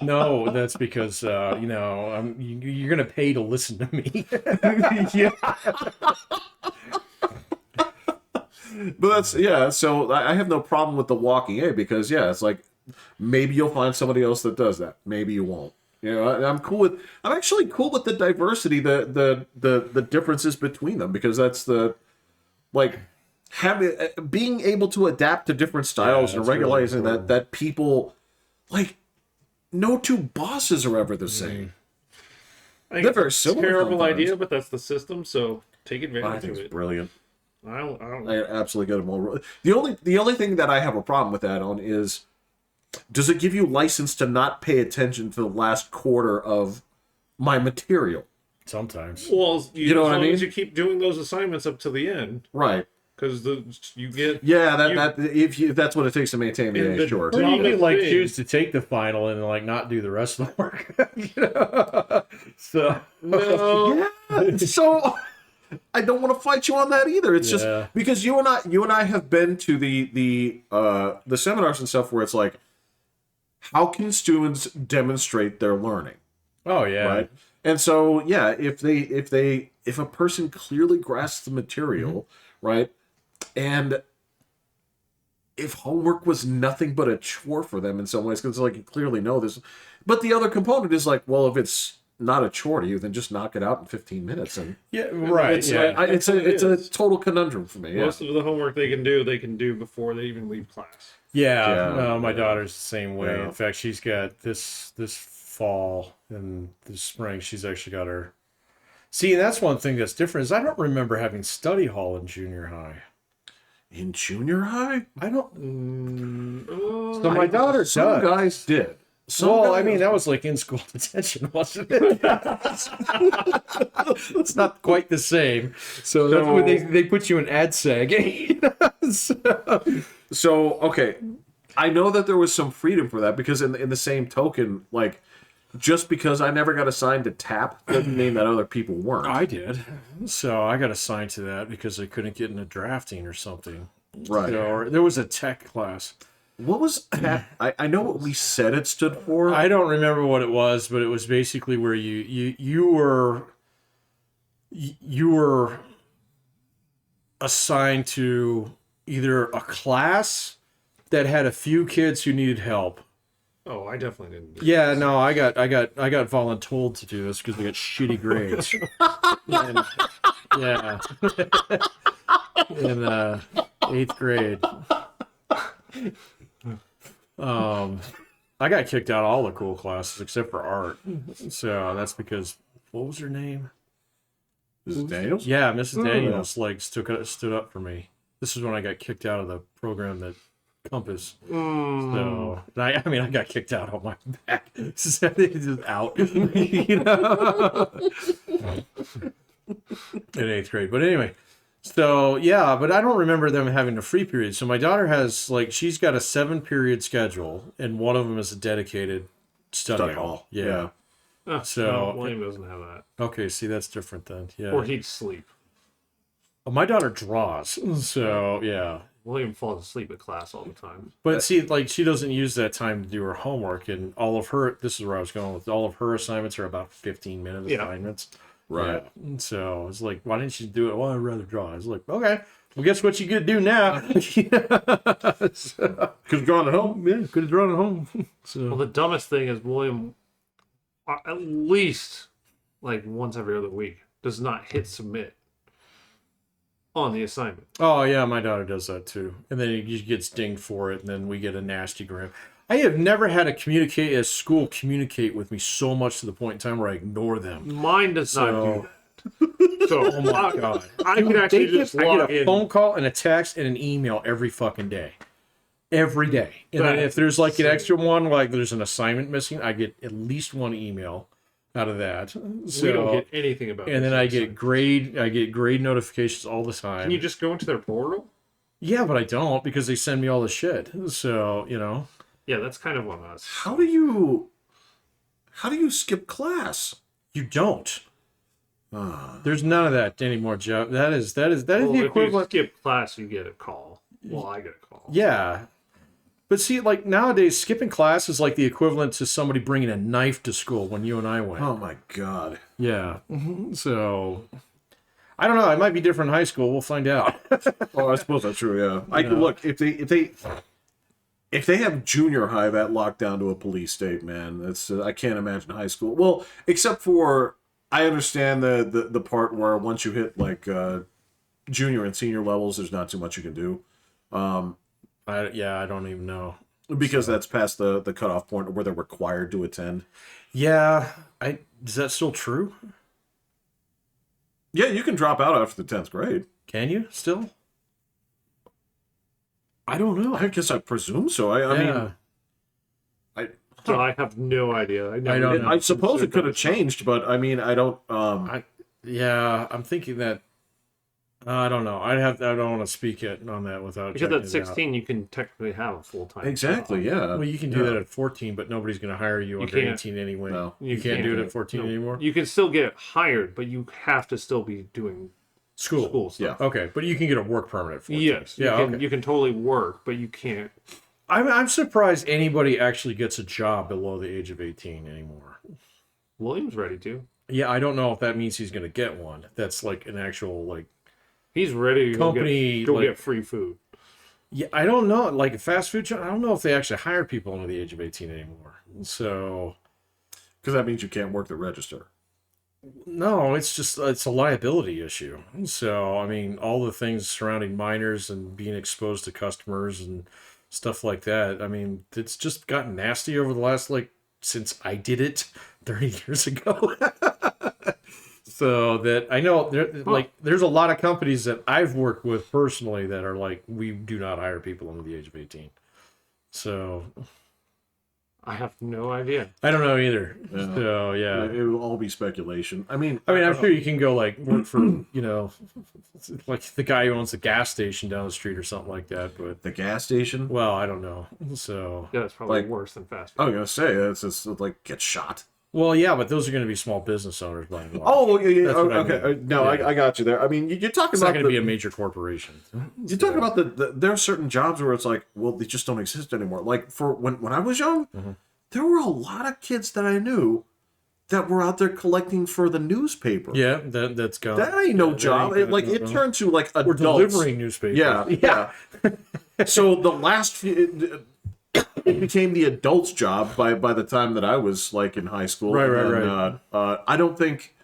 No, that's because you're gonna pay to listen to me. Yeah. But that's so I have no problem with the walking A because it's like maybe you'll find somebody else that does that. Maybe you won't. I'm actually cool with the diversity, the differences between them, because that's the like having being able to adapt to different styles and that's really regularizing important. that people like no two bosses are ever the same. I think They're it's very a similar terrible sometimes. idea, but that's the system. So take I advantage think of it's it. brilliant. I don't. I absolutely get them all. The only thing that I have a problem with that on is, does it give you license to not pay attention to the last quarter of my material? Sometimes. Well, You know as what I long mean? as you keep doing those assignments up to the end, Right. because you get Yeah, if that's what it takes to maintain the In A, the sure. Or you could like thing. choose to take the final and like not do the rest of the work. You know? So no. Yeah. So I don't want to fight you on that either. It's Yeah. just because you and I have been to the seminars and stuff where it's like, how can students demonstrate their learning? oh yeah. Right. And so if a person clearly grasps the material, right, and if homework was nothing but a chore for them in some ways, because like you clearly know this, but the other component is like, well, if it's not a chore to you, then just knock it out in 15 minutes, and Yeah, right. it's Yeah. it's a total conundrum for me. Yeah. Most of the homework they can do before they even leave class. Yeah, Yeah, no, my yeah. daughter's the same way. Yeah. In fact, she's got this fall and this spring. She's actually got her. See, that's one thing that's different is I don't remember having study hall in junior high. In junior high, I don't. Oh, So my daughter some does. guys did. Some Well, I guys- mean, that was like in school detention, wasn't it? It's not quite the same. So that's when they put you in ad seg. So okay, I know that there was some freedom for that because in the same token, like just because I never got assigned to TAP doesn't mean that other people weren't. I did. So I got assigned to that because I couldn't get into drafting or something. Right. So, or there was a tech class. What was TAP? I know what we said it stood for. I don't remember what it was, but it was basically where you were assigned to either a class that had a few kids who needed help. Oh, I definitely didn't. Do Yeah, no, I got voluntold to do this because I got shitty grades. And, yeah, in 8th grade. I got kicked out of all the cool classes except for art. So that's because what was her name? Mrs. Daniels? Yeah, Mrs. Daniels like stood up for me. This is when I got kicked out of the program that Compass. So I mean I got kicked out on my back. Just out. You know? In 8th grade. But anyway, So yeah, but I don't remember them having a free period. So my daughter has like she's got a 7-period schedule, and one of them is a dedicated study hall. Yeah. Oh, So- no, William doesn't have that. Okay, see that's different then. Yeah. Or he'd sleep. Well, my daughter draws, so yeah. William falls asleep at class all the time. But see, like she doesn't use that time to do her homework, and all of her. This is where I was going with all of her assignments are about 15-minute Yeah. assignments. Right. Yeah. So it's like, why didn't you do it? Well, I'd rather draw. I was like, okay, well, guess what you could do now? So, Because drawing at home. yeah, could have drawn at home. So Well, the dumbest thing is William, at least like once every other week, does not hit submit on the assignment. oh yeah, my daughter does that too, and then he gets dinged for it, and then we get a nasty gram. I have never had a school communicate with me so much to the point in time where I ignore them. Mine does not do So- that. So Oh my god. I can actually just I log get a in. phone call and a text and an email every fucking day. Every day. And then That if there's like an is extra one, like there's an assignment missing, I get at least one email out of that. So, We don't get anything about and this then I assignment. get grade notifications all the time. Can you just go into their portal? Yeah, but I don't because they send me all the shit. So, you know. Yeah, that's kind of on us. How do you skip class? You don't. There's none of that anymore, Joe. That is Well, the if you equivalent. skip class, you get a call. Well, I get a call. Yeah. But see, like nowadays, skipping class is like the equivalent to somebody bringing a knife to school when you and I went. Oh my god. Yeah. So, I don't know. It might be different in high school. We'll find out. Oh, I suppose that's true. Yeah. Look, if they have junior high that locked down to a police state, man, that's I can't imagine high school. Well, except for I understand the part where once you hit like junior and senior levels, there's not too much you can do. I don't even know. Because that's past the cutoff point where they're required to attend. Yeah. Is that still true? Yeah, you can drop out after the 10th grade. Can you still? I don't know. I guess I presume so. I mean, So I have no idea. I don't know. I suppose it could have changed, but I mean, I don't. Yeah, I'm thinking that. I don't know. I don't want to speak it on that without. Because checking at it out. 16, you can technically have a full time. Exactly. Yeah. Well, you can do that at 14, but nobody's going to hire you under can't. 18 anyway. No. You can't do it at 14 anymore. You can still get hired, but you have to still be doing school stuff. Yeah. Okay, but you can get a work permit at 14. Yes. Yeah. Okay. You can totally work, but you can't. I'm surprised anybody actually gets a job below the age of 18 anymore. William's ready to. Yeah, I don't know if that means he's going to get one. That's like an actual like. He's ready to Company, go like- get free food. Yeah, I don't know. Like a fast food job, I don't know if they actually hire people under the age of 18 anymore. So Because that means you can't work the register. no, it's a liability issue. So I mean, all the things surrounding minors and being exposed to customers and stuff like that. I mean, it's just gotten nasty over the last since I did it 30 years ago. So that I know there's a lot of companies that I've worked with personally that are like, we do not hire people under the age of 18. So I have no idea. I don't know either. Yeah. So yeah. It will all be speculation. I mean, I'm sure you can go work for, like the guy who owns the gas station down the street or something like that. But the gas station. well, I don't know. So Yeah, that's probably Like- worse than fast I food. was gonna say it's just like get shot. well, yeah, but those are going to be small business owners by and large. Oh, yeah. That's what I Okay. mean. No, Yeah. I got you there. I mean, you're talking It's not about going to be a major corporation. You're talking about there are certain jobs where it's like, well, they just don't exist anymore. Like for when I was young, there were a lot of kids that I knew that were out there collecting for the newspaper. Yeah, that's gone. That ain't no Yeah, that job. ain't It no. turned to like We're adults. delivering newspapers. Yeah. So the last few, it became the adults' job by the time that I was like in high school. Right. I don't think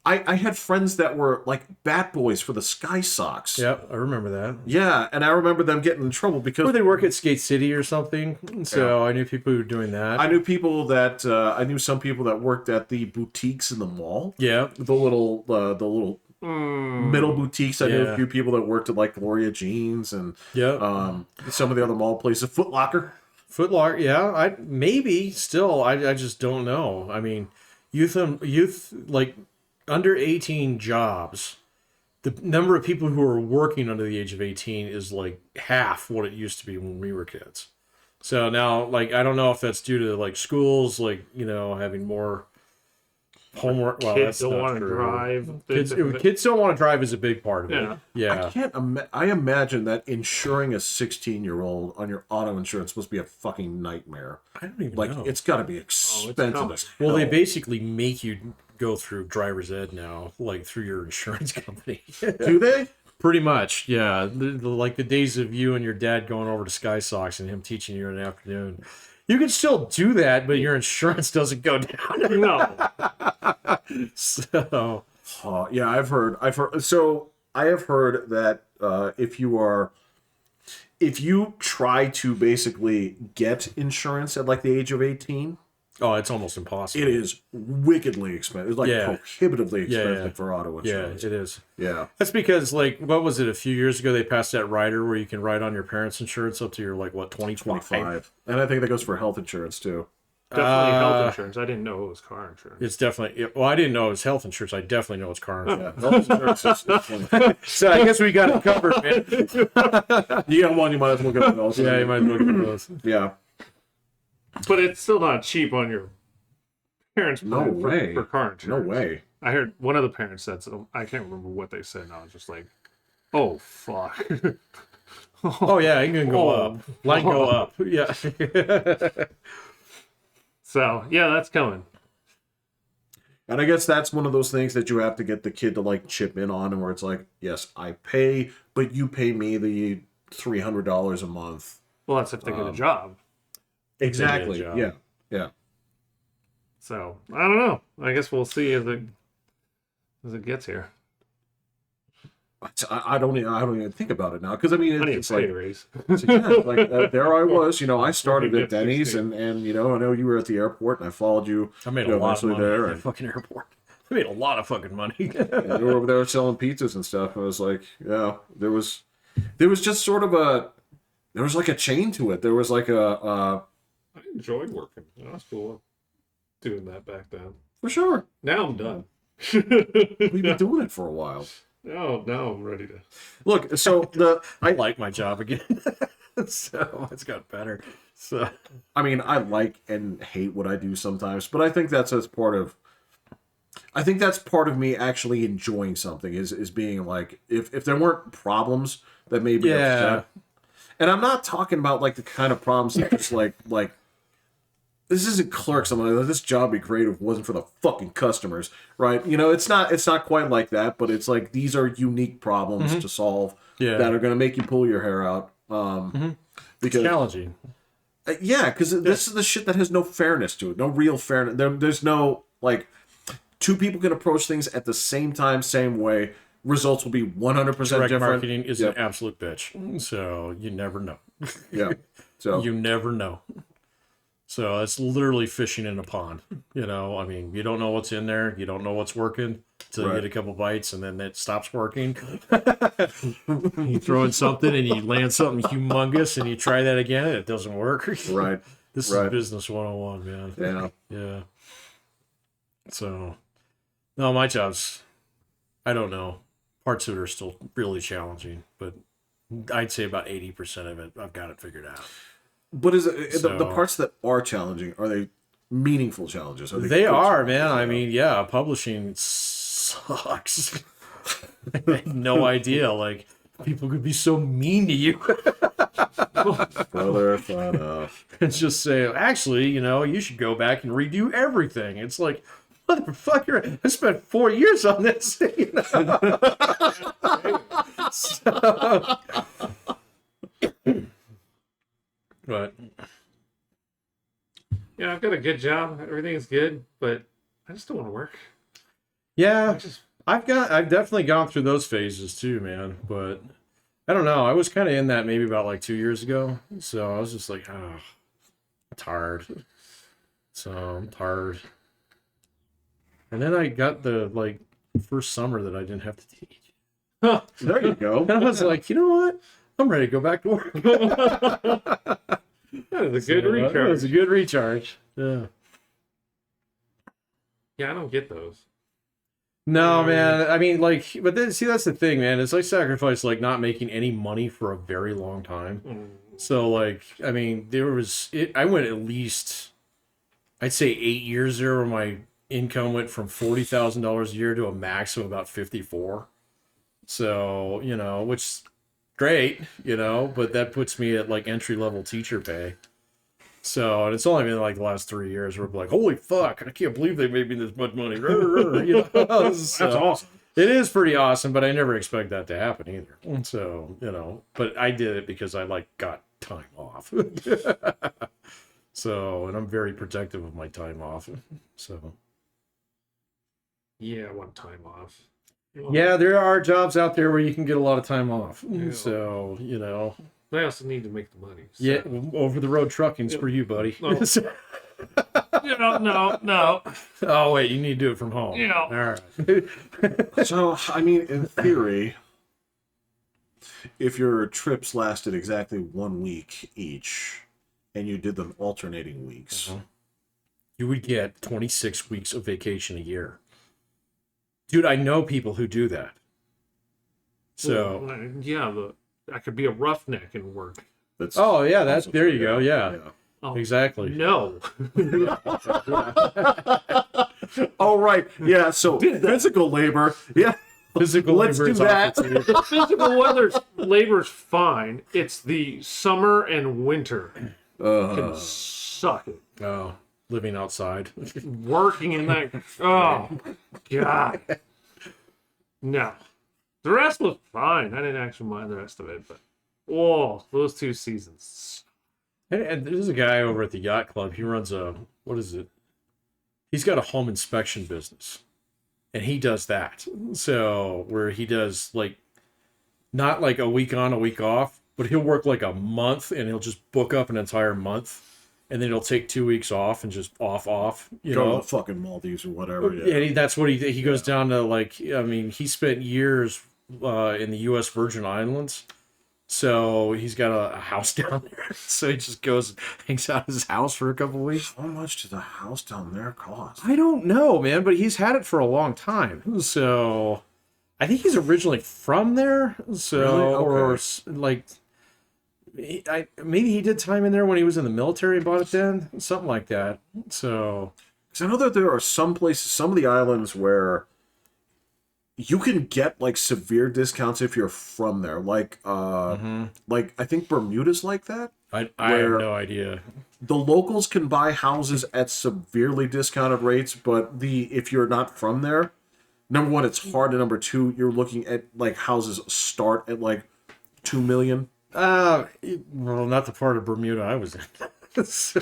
I had friends that were like bat boys for the Sky Sox. Yeah, I remember that. Yeah, and I remember them getting in trouble because Or they work at Skate City or something. So I knew people who were doing that. I knew people that I knew some people that worked at the boutiques in the mall. Yeah. The little middle boutiques. I knew Yeah. a few people that worked at like Gloria Jeans and Yeah. some of the other mall places. Foot Locker. Footlocker, yeah, I maybe still. I just don't know. I mean, youth like under 18 jobs the number of people who are working under the age of 18 is like half what it used to be when we were kids. So now, like, I don't know if that's due to like schools, like, having more homework. Well, Kids that's don't not want to true. drive. Kids don't want to drive is a big part of it. Yeah. Yeah. I imagine that insuring a 16-year-old on your auto insurance must be a fucking nightmare. I don't even Like, know. it's got to be expensive coming. as Well, they hell. basically make you go through driver's ed now, like through your insurance company. Do they? Pretty much, yeah. Like the days of you and your dad going over to Sky Sox and him teaching you in the afternoon. You can still do that, but your insurance doesn't go down. No. So, Yeah, I've heard. So I have heard that if you try to basically get insurance at like the age of 18, oh, it's almost impossible. it is wickedly expensive. It's like Yeah. prohibitively expensive Yeah. for auto Yeah, insurance. it is. Yeah. That's because, like, what was it, a few years ago, they passed that rider where you can ride on your parents' insurance up to your, like, what, 25? 25. And I think that goes for health insurance too. Definitely health insurance. I didn't know it was car insurance. It's definitely, well, I didn't know it was health insurance. I definitely know it's car insurance. Yeah, health insurance is 20. So I guess we got it covered, man. You got one, you might as well get it also. Yeah, you might as well get those. Yeah. But it's still not cheap on your parents' No plan way. for car No insurance. way. I heard one of the parents said so. I can't remember what they said. And I was just like, "Oh fuck." Oh, yeah, it can go Oh. up. Line go up. Yeah. So yeah, that's coming. And I guess that's one of those things that you have to get the kid to like chip in on, and where it's like, yes, I pay, but you pay me the $300 a month. Well, that's if they get a job. Exactly. job. Yeah. Yeah. So I don't know. I guess we'll see as it gets here. I don't even think about it now, because I mean I need a it's pay like, raise. there I was, I started Get at Denny's, 16. and I know you were at the airport, and I followed you. I made you a know, lot of eventually money there, at and the fucking airport. I made a lot of fucking money. and you were over there selling pizzas and stuff. I was like, yeah, there was just sort of there was like a chain to it. There was like I enjoyed working. That was cool doing that back then. for sure. Now I'm done. We've been doing it for a while. Now I'm ready to. Look, so I like my job again. So it's got better. So I mean, I like and hate what I do sometimes, but I think that's part of me actually enjoying something is being like, if there weren't problems that made me upset. And I'm not talking about like the kind of problems that just like this isn't Clerks. I'm like, this job would be great if it wasn't for the fucking customers, right? It's not quite like that, but it's like these are unique problems to solve Yeah. that are going to make you pull your hair out. Because challenging. because this is the shit that has no fairness to it, no real fairness. There's no like two people can approach things at the same time, same way. Results will be 100% Direct different. marketing is Yep. an absolute bitch. So you never know. Yeah. So You never know. So it's literally fishing in a pond. I mean, you don't know what's in there. You don't know what's working until you Right. get a couple bites, and then it stops working. You throw in something, and you land something humongous, and you try that again, and it doesn't work. right. This Right. is business 101, man. Yeah. Yeah. So, no, my job's, I don't know. Parts of it are still really challenging, but I'd say about 80% of it, I've got it figured out. But is it, the So- parts that are challenging, are they meaningful challenges? Are They good are, challenges? man. I mean, yeah, publishing sucks. I had no idea. Like, people could be so mean to you Brother, fun enough. and just say, actually, you should go back and redo everything. It's like, motherfucker, I spent 4 years on this. So, but Yeah, I've got a good job. Everything is good, but I just don't want to work. yeah, I just I've definitely gone through those phases too, man. But I don't know. I was kind of in that maybe about like 2 years ago. So I was just like, oh, I'm tired. So I'm tired. And then I got the first summer that I didn't have to teach. There you go. And I was like, you know what? I'm ready to go back to work. that is a good It recharge. was a good recharge. Yeah. Yeah, I don't get those. No, man. I mean, like, but then see, that's the thing, man. Is I sacrificed like not making any money for a very long time. Mm. So, like, I mean, I went at least, I'd say 8 years there where my income went from $40,000 a year to a max of about 54. So, which great, but that puts me at like entry level teacher pay. So, and it's only been like the last 3 years where we're like, holy fuck, I can't believe they made me this much money. That's awesome. It is pretty awesome, but I never expect that to happen either. So, but I did it because I like got time off. So, and I'm very protective of my time off. So, Yeah, I want time off. yeah, there are jobs out there where you can get a lot of time off. Yeah. So, I also need to make the money. So. yeah, over the road trucking's for you, buddy. No. No. Oh, wait, you need to do it from home. Yeah. All right. So, I mean, in theory, if your trips lasted exactly 1 week each, and you did them alternating weeks, You would get 26 weeks of vacation a year. Dude, I know people who do that. So, I could be a roughneck and work. that's oh yeah, that's also there true, you go. Yeah, Oh, exactly. No. Oh, right. Yeah, so physical labor. Yeah. Physical Let's labor do is that. off the table. The physical labor's fine. It's the summer and winter can suck it. Oh, living outside. Working in that. Oh, God. No. The rest was fine. I didn't actually mind the rest of it, but those 2 seasons. And there's a guy over at the yacht club. He runs what is it? He's got a home inspection business, and he does that. So where he does like, not like a week on, a week off, but he'll work like a month, and he'll just book up an entire month, and then he'll take 2 weeks off and just off. Go to the fucking Maldives or whatever. Yeah. And that's what he goes down to, like, I mean, he spent years in the U.S. Virgin Islands. So he's got a house down there. So he just goes and hangs out at his house for a couple weeks. How much does a house down there cost? I don't know, man, but he's had it for a long time. So I think he's originally from there. So, Really? or Okay. like, maybe he did time in there when he was in the military and bought it then. Something like that. So, Because I know that there are some places, some of the islands where you can get like severe discounts if you're from there. Like like I think Bermuda's like that. I have Where- no idea. The locals can buy houses at severely discounted rates, but if you're not from there, number one, it's hard, and number two, you're looking at like houses start at like 2 million. Well, not the part of Bermuda I was in. So,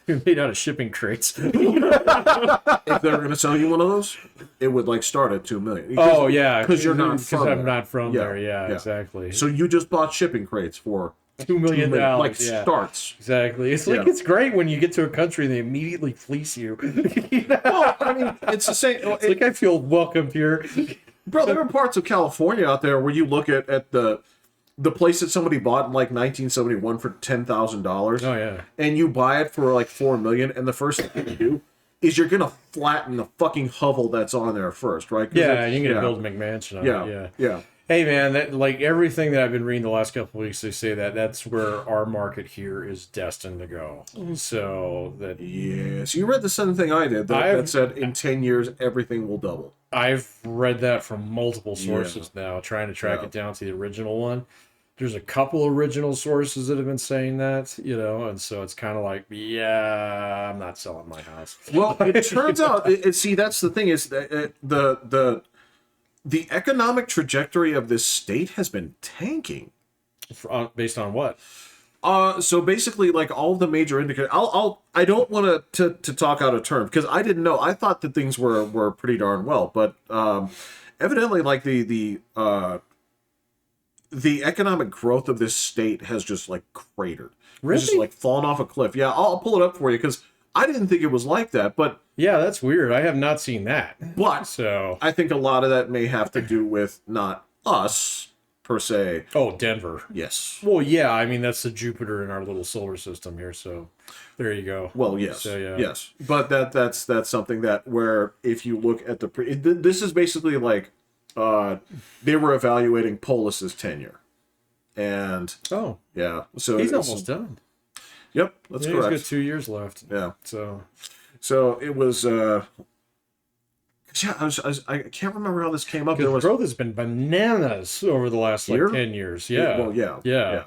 made out of shipping crates. If they were going to sell you one of those, it would like start at 2 million. Oh yeah, because you're not because from I'm there. not from Yeah, there. Yeah, yeah. exactly. So you just bought shipping crates for $2 million, like yeah. starts. Exactly. It's like Yeah. it's great when you get to a country and they immediately fleece you. Well, I mean, it's the same. It's like I feel welcomed here. Bro, there are parts of California out there where you look at the place that somebody bought in like 1971 for $10,000. Oh yeah. And you buy it for like $4 million, and the first thing you do is you're gonna flatten the fucking hovel that's on there first, right? 'Cause Yeah, it's- you're gonna build a McMansion on it. Yeah. yeah. Hey man, that like everything that I've been reading the last couple of weeks, they say that's where our market here is destined to go. So that Yes, you read the same thing I did that said in 10 years everything will double. I've read that from multiple sources now, trying to track it down to the original one. There's a couple original sources that have been saying that, and so it's kind of like, yeah, I'm not selling my house. Well, it turns out, see, that's the thing is that the economic trajectory of this state has been tanking. Based on what? So basically, like all the major indicators, I don't want to talk out of turn because I didn't know. I thought that things were pretty darn well, but evidently, like the economic growth of this state has just like cratered. Really? It's just like fallen off a cliff. Yeah, I'll pull it up for you because I didn't think it was like that, but Yeah, that's weird. I have not seen that. But So I think a lot of that may have to do with not us, per se. Oh, Denver. Yes. Well, yeah. I mean, that's the Jupiter in our little solar system here. So there you go. Well, yes, So, yeah. yes, but that's something that where if you look at this is basically like they were evaluating Polis's tenure, and Oh, yeah, so he's it's- almost done. Yep, that's Yeah, correct. he's got 2 years left. Yeah, So it was. Yeah, I can't remember how this came up. There because was growth has been bananas over the last like Here? 10 years. Yeah. Well, yeah, Yeah.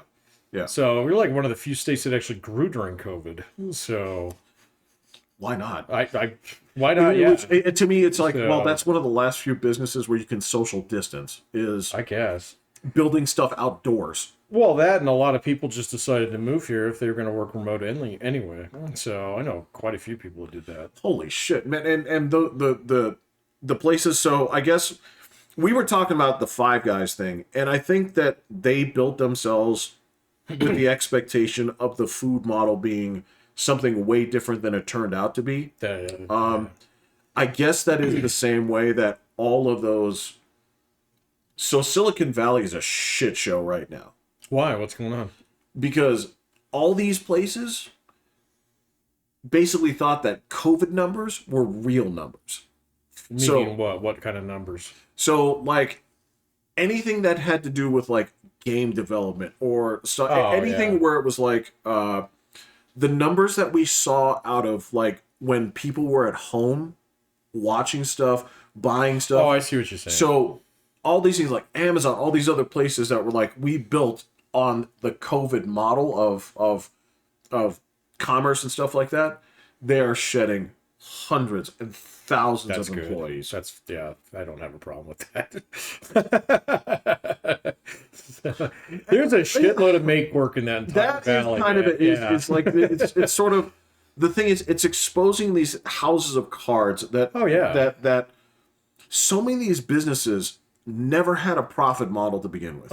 yeah. So we're like one of the few states that actually grew during COVID. So Why not? why not? Yeah. To me, it's like, So- well, that's one of the last few businesses where you can social distance is I guess. building stuff outdoors. Well, that and a lot of people just decided to move here if they were going to work remote anyway. So I know quite a few people who did that. Holy shit, man! And the places. So I guess we were talking about the Five Guys thing, and I think that they built themselves with the expectation of the food model being something way different than it turned out to be. I guess that is the same way that all of those. So Silicon Valley is a shit show right now Why? What's going on? because all these places basically thought that COVID numbers were real numbers. Meaning So- what? What kind of numbers? So, like, anything that had to do with, like, game development or anything yeah. where it was, like, the numbers that we saw out of, like, when people were at home watching stuff, buying stuff. Oh, I see what you're saying. So, all these things, like Amazon, all these other places that were, like, we built on the COVID model of commerce and stuff like that, they are shedding hundreds and thousands That's of good. employees. I don't have a problem with that. There's a shitload of make work in that entire That valley. is kind of man. it. It's like it's sort of the thing is it's exposing these houses of cards that Oh, yeah. that so many of these businesses never had a profit model to begin with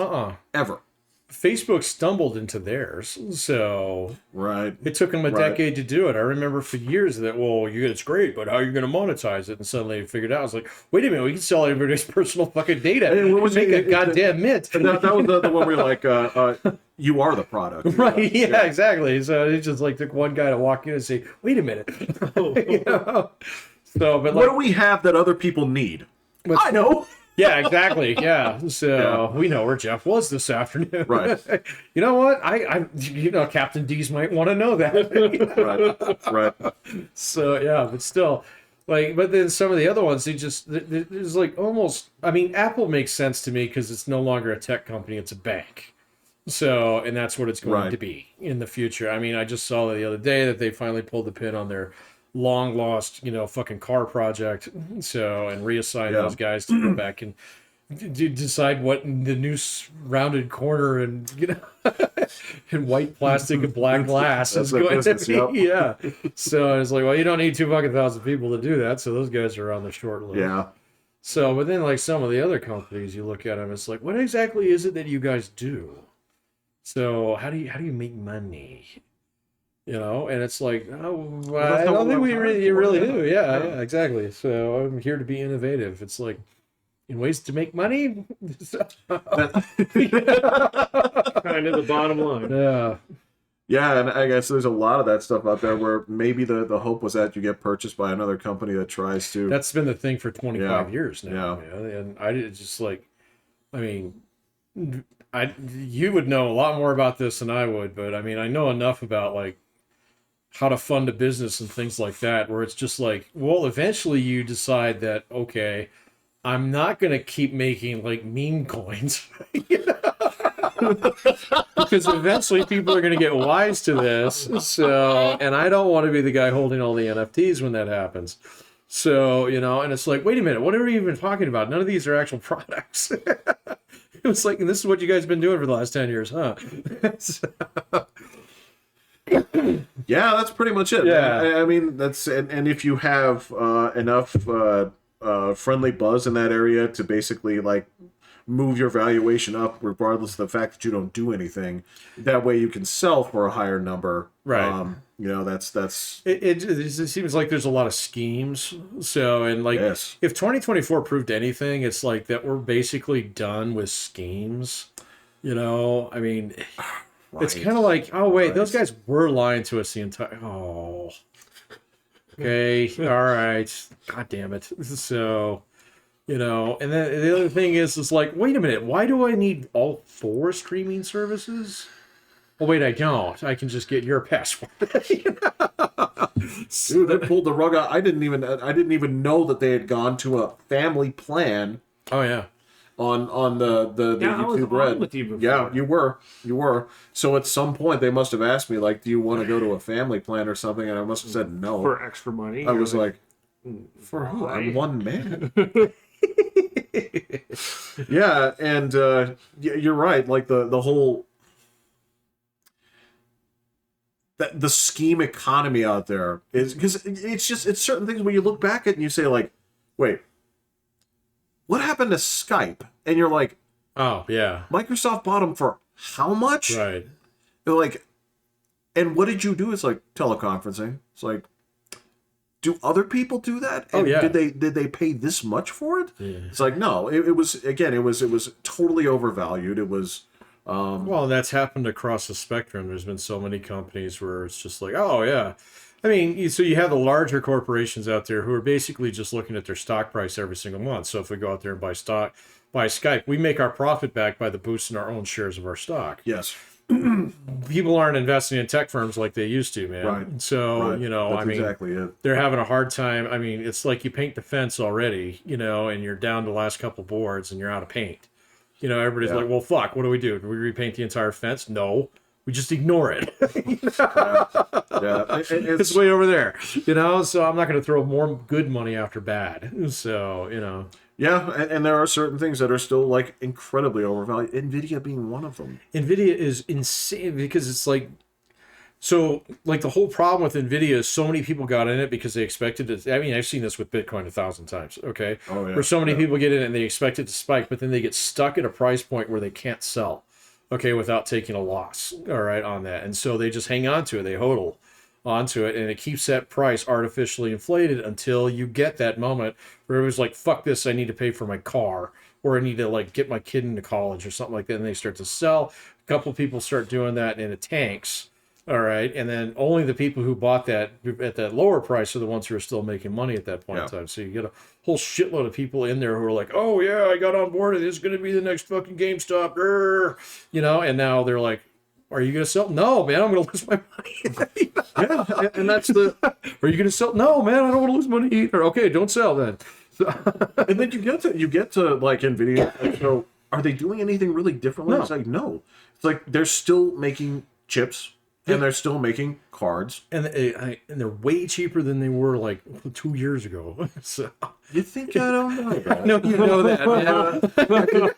ever. Facebook stumbled into theirs, so Right. it took them a Right. decade to do it. I remember for years that, well, it's great, but how are you going to monetize it? And suddenly they figured out, I was like, wait a minute, we can sell everybody's personal fucking data And what was make it- a goddamn mint. And that was the one where you're like, you are the product. Right? Yeah, exactly. So it just like took one guy to walk in and say, "Wait a minute." You know? So, but What like, do we have that other people need? What's- I know. yeah, exactly. Yeah. So Yeah. we know where Jeff was this afternoon. Right. You know what? Captain D's might want to know that. Right. So yeah, but still, like, but then some of the other ones, there's like almost. I mean, Apple makes sense to me because it's no longer a tech company; it's a bank. So, and that's what it's going Right. to be in the future. I mean, I just saw the other day that they finally pulled the pin on their long lost, fucking car project. So, and reassign Yeah. those guys to go back and decide what the new rounded corner and and white plastic and black glass That's is their going business, to be. Yeah. So it's like, well, you don't need 2,000 people to do that. So those guys are on the short list. Yeah. So, but then like some of the other companies, you look at them, it's like, what exactly is it that you guys do? So how do you make money? And it's like, oh, I that's not don't what think I was you hired really for, do. yeah. Yeah, exactly. So I'm here to be innovative. It's like, in ways to make money. Kind of the bottom line. Yeah. Yeah, and I guess there's a lot of that stuff out there where maybe the hope was that you get purchased by another company that tries to. That's been the thing for 25 Yeah. years now, Yeah. man. And I did just like, I mean, you would know a lot more about this than I would, but I mean, I know enough about like how to fund a business and things like that, where it's just like, well, eventually you decide that, okay, I'm not going to keep making like meme coins. Because eventually people are going to get wise to this. So, and I don't want to be the guy holding all the NFTs when that happens. So, and it's like, wait a minute, what are we even talking about? None of these are actual products. It was like, and this is what you guys have been doing for the last 10 years, huh? Yeah, that's pretty much it. Yeah. I mean, that's and if you have enough friendly buzz in that area to basically like move your valuation up, regardless of the fact that you don't do anything, that way you can sell for a higher number. Right. You know, that's It seems like there's a lot of schemes. So, and like, yes. if 2024 proved anything, it's like that we're basically done with schemes. You know, I mean, it's Right. kind of like, oh wait, those Right. guys were lying to us the entire. Oh, okay, all right, god damn it. So, you know, and then the other thing is like, wait a minute, why do I need all 4 streaming services? Oh wait, I don't. I can just get your password. Dude, they pulled the rug out. I didn't even know that they had gone to a family plan Oh yeah. on the Yeah, I was YouTube on Red. with you before. Yeah, you were. So at some point they must have asked me like, "Do you want to go to a family plan or something?" And I must have said no. For extra money. I You're was like, "For who? why?" I'm one man." Yeah, and you're right. Like the whole the scheme economy out there is because it's certain things when you look back at it and you say like, wait, what happened to Skype? And you're like, Oh yeah. Microsoft bought them for how much? Right. They're like, and what did you do? It's like teleconferencing. It's like, do other people do that? Oh, And yeah. did they pay this much for it? Yeah. It's like no. It was again. It was totally overvalued. It was. Well, that's happened across the spectrum. There's been so many companies where it's just like, oh yeah. I mean, so you have the larger corporations out there who are basically just looking at their stock price every single month. So if we go out there and buy Skype, we make our profit back by the boost in our own shares of our stock. Yes. People aren't investing in tech firms like they used to, man. Right. So, Right. you know, That's I mean, exactly it. they're having a hard time. I mean, it's like you paint the fence already, you know, and you're down to the last couple boards and you're out of paint. You know, everybody's Yeah. like, well, fuck, what do? Do we repaint the entire fence? No. We just ignore it. Yeah. It's way over there, you know, so I'm not going to throw more good money after bad. So, you know. Yeah, and there are certain things that are still like incredibly overvalued. Nvidia being one of them. NVIDIA is insane because it's like, so like the whole problem with NVIDIA is so many people got in it because they expected it. I mean, I've seen this with Bitcoin 1,000 times. Okay. Oh, yeah. Where so many people get in it and they expect it to spike, but then they get stuck at a price point where they can't sell. Okay. Without taking a loss. All right. On that. And so they just hang on to it. They hodl onto it and it keeps that price artificially inflated until you get that moment where it was like, fuck this, I need to pay for my car or I need to like get my kid into college or something like that. And they start to sell. A couple of people start doing that and it tanks. All right. And then only the people who bought that at that lower price are the ones who are still making money at that point in time. So you get a whole shitload of people in there who are like, oh yeah, I got on board and it's going to be the next fucking GameStop. You know, and now they're like, are you going to sell? No, man, I'm going to lose my money. Yeah, and that's the. Are you going to sell? No, man, I don't want to lose money either. Okay, don't sell then. And then you get to like Nvidia. Like, so are they doing anything really differently? No. It's like no. It's like they're still making chips and they're still making cards. And they're way cheaper than they were like 2 years ago. So You think I don't know that? no, you know that, man.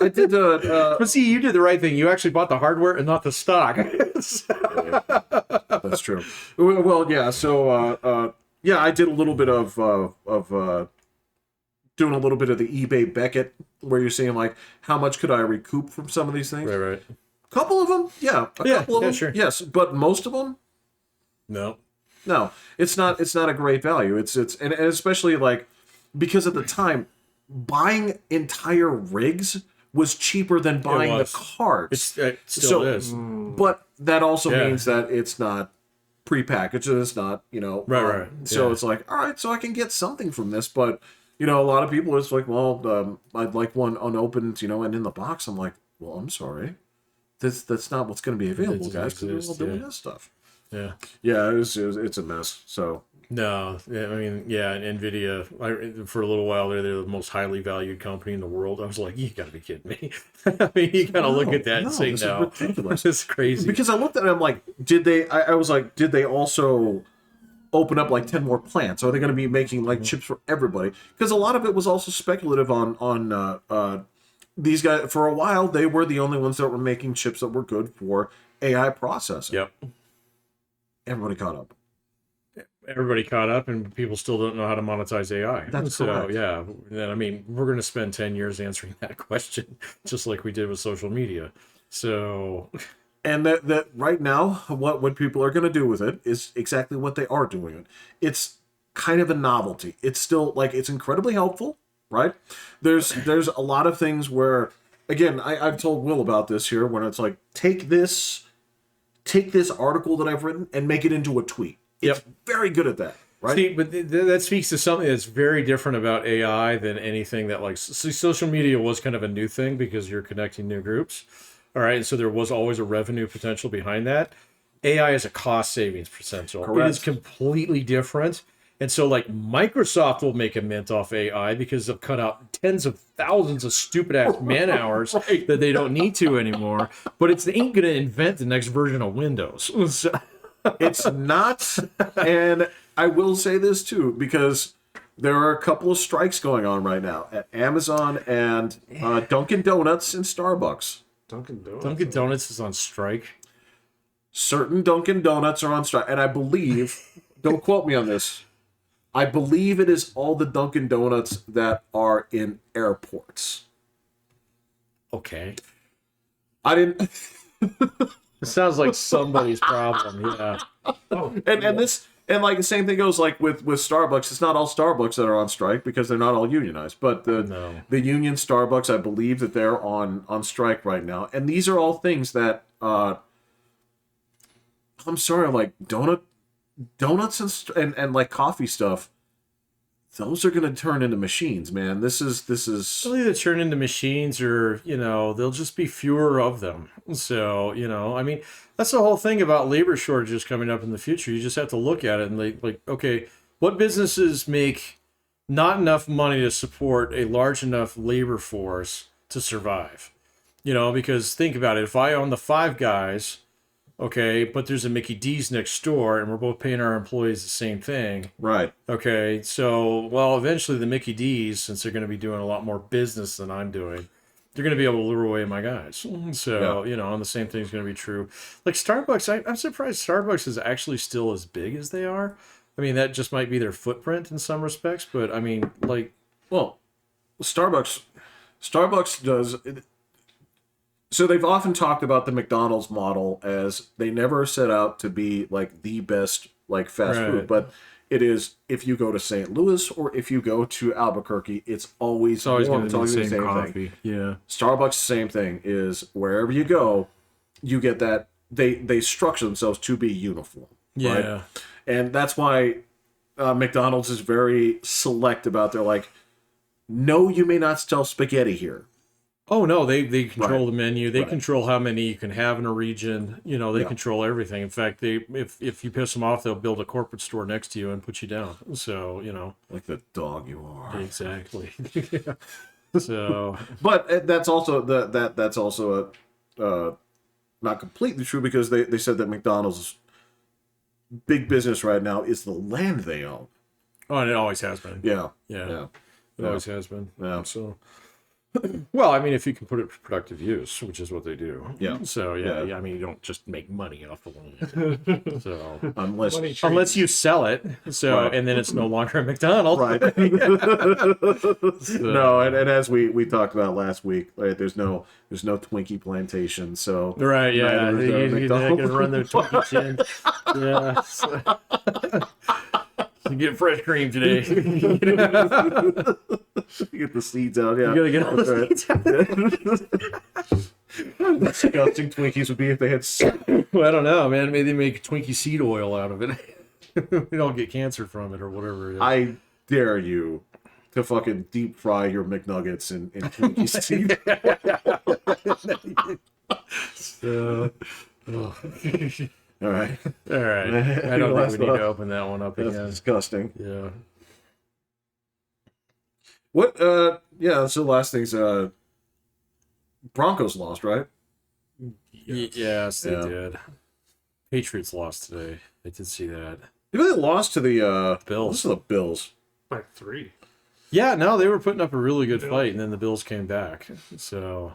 I did. But see, you did the right thing. You actually bought the hardware and not the stock. That's true. Well, yeah. So, yeah, I did a little bit of doing a little bit of the eBay Beckett, where you're saying like, how much could I recoup from some of these things? Right. A couple of them, yeah. A couple of them, sure. yes. But most of them, No. no. It's not. It's not a great value. It's and especially like because at the time, buying entire rigs was cheaper than buying the was. cards. It still is. But that also Yeah. means that it's not prepackaged and it's not, you know. Right. So Yeah. it's like, all right, so I can get something from this. But, you know, a lot of people it's like, well, I'd like one unopened, you know, and in the box. I'm like, well, I'm sorry. That's not what's going to be available, doesn't guys, because we're all exist, doing yeah. this stuff. Yeah. Yeah, it's a mess. So, No, I mean, yeah, Nvidia. For a little while they're the most highly valued company in the world. I was like, you got to be kidding me. I mean, you got to look at that and say, this is no, ridiculous. it's crazy. Because I looked at it, I'm like, did they? I was like, did they also open up like 10 more plants? Are they going to be making like chips for everybody? Because a lot of it was also speculative on these guys. For a while, they were the only ones that were making chips that were good for AI processing. Yep. Everybody caught up. Everybody caught up, and people still don't know how to monetize AI. That's so, correct. yeah. And I mean, we're going to spend 10 years answering that question, just like we did with social media. So, And that right now, what people are going to do with it is exactly what they are doing. It's kind of a novelty. It's still like it's incredibly helpful, right? There's a lot of things where, again, I've told Will about this here when it's like take this article that I've written and make it into a tweet. It's very good at that. Right. See, but that speaks to something that's very different about AI than anything that like social media was kind of a new thing because you're connecting new groups. All right. And so there was always a revenue potential behind that. AI is a cost savings potential. Correct. It is completely different. And so like Microsoft will make a mint off AI because they'll cut out tens of thousands of stupid ass man hours that they don't need to anymore. But it ain't going to invent the next version of Windows. So, it's not. And I will say this too, because there are a couple of strikes going on right now at Amazon and Dunkin' Donuts and Starbucks. Dunkin' Donuts is on strike. Certain Dunkin' Donuts are on strike. And I believe, don't quote me on this, I believe it is all the Dunkin' Donuts that are in airports. Okay. I didn't... It sounds like somebody's problem, yeah. And like the same thing goes like with Starbucks. It's not all Starbucks that are on strike because they're not all unionized. But the union Starbucks, I believe that they're on strike right now. And these are all things that I'm sorry, like donuts and like coffee stuff. Those are going to turn into machines, man. This is They'll either turn into machines or, they'll just be fewer of them. So, I mean, that's the whole thing about labor shortages coming up in the future. You just have to look at it and like, okay, what businesses make not enough money to support a large enough labor force to survive? Because think about it. If I own the Five Guys, okay, but there's a Mickey D's next door and we're both paying our employees the same thing. right. Okay, so, eventually the Mickey D's, since they're going to be doing a lot more business than I'm doing, they're going to be able to lure away my guys. So, and the same thing's going to be true. Like Starbucks, I'm surprised Starbucks is actually still as big as they are. I mean, that just might be their footprint in some respects, but I mean, like... Well, Starbucks does... So they've often talked about the McDonald's model as they never set out to be like the best like fast food, but it is if you go to St. Louis or if you go to Albuquerque, it's always going to be the same coffee. thing. Yeah. Starbucks, same thing, is wherever you go, you get that they structure themselves to be uniform. Yeah. Right? And that's why McDonald's is very select about their like, no, you may not sell spaghetti here. Oh no, they control the menu. They control how many you can have in a region. They control everything. In fact, if you piss them off, they'll build a corporate store next to you and put you down. So like the dog you are. Exactly. So, but that's also that's also not completely true because they said that McDonald's big business right now is the land they own. Oh, and it always has been. Yeah. It always has been. Yeah. So. Well, I mean, if you can put it to productive use, which is what they do. Yeah. So, yeah. I mean, you don't just make money off of it. So, unless you sell it. So, and then it's no longer a McDonald's. Right. No, and as we talked about last week, right, there's no Twinkie plantation. So right, yeah, they're gonna run their Twinkie chin. Yeah. So. You get fresh cream today. Get the seeds out, yeah. You gotta get all the seeds out. Disgusting Twinkies would be if they had Well, I don't know, man. Maybe they make Twinkie seed oil out of it. We don't get cancer from it or whatever it is. I dare you to fucking deep fry your McNuggets in Twinkie seed oil. All right. I don't think we need to open that one up again. That's disgusting. Yeah. What? Yeah. So the last thing's Broncos lost, right? Yes, they did. Patriots lost today. I did see that. They really lost to the Bills. This is the Bills by 3. Yeah, no, they were putting up a really good fight, and then the Bills came back. So.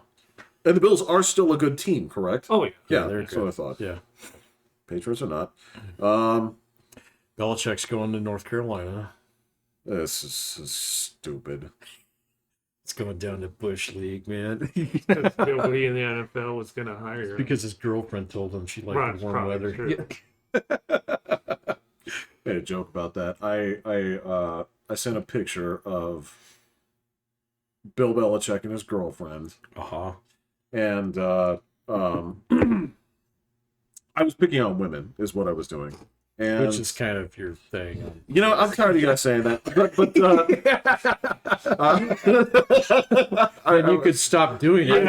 And the Bills are still a good team, correct? Oh yeah. Yeah, they're that's good. what I thought. Yeah. Patriots are not. Belichick's going to North Carolina. This is stupid. It's going down to Bush League, man. Because nobody in the NFL was gonna hire him. Because his girlfriend told him she liked Right, the warm probably weather. true. I had a joke about that. I sent a picture of Bill Belichick and his girlfriend, Uh-huh. and I was picking on women, is what I was doing. And Which is kind of your thing. you know, I'm tired of you guys saying that, but And you could stop doing it.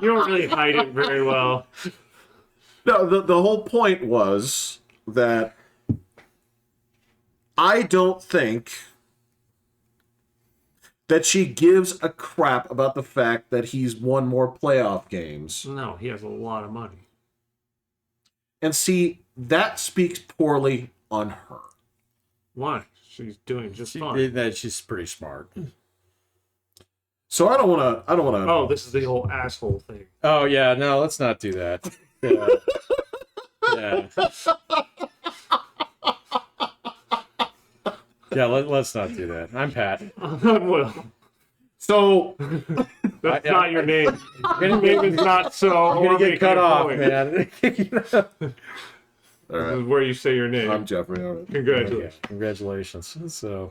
You don't really hide it very well. no, the whole point was that I don't think that she gives a crap about the fact that he's won more playoff games. No, he has a lot of money. And see, that speaks poorly on her. Why? She's doing just fine. She's pretty smart. So I don't want to. Oh, this is the whole asshole thing. Oh, yeah, no, let's not do that. Yeah. Yeah. Yeah, let's not do that. I'm Pat. Well, So that's not your name. Your name is not so. You're gonna get cut off, point. man. all This right, is where you say your name. I'm Jeffrey. All right. Congratulations. Congratulations. So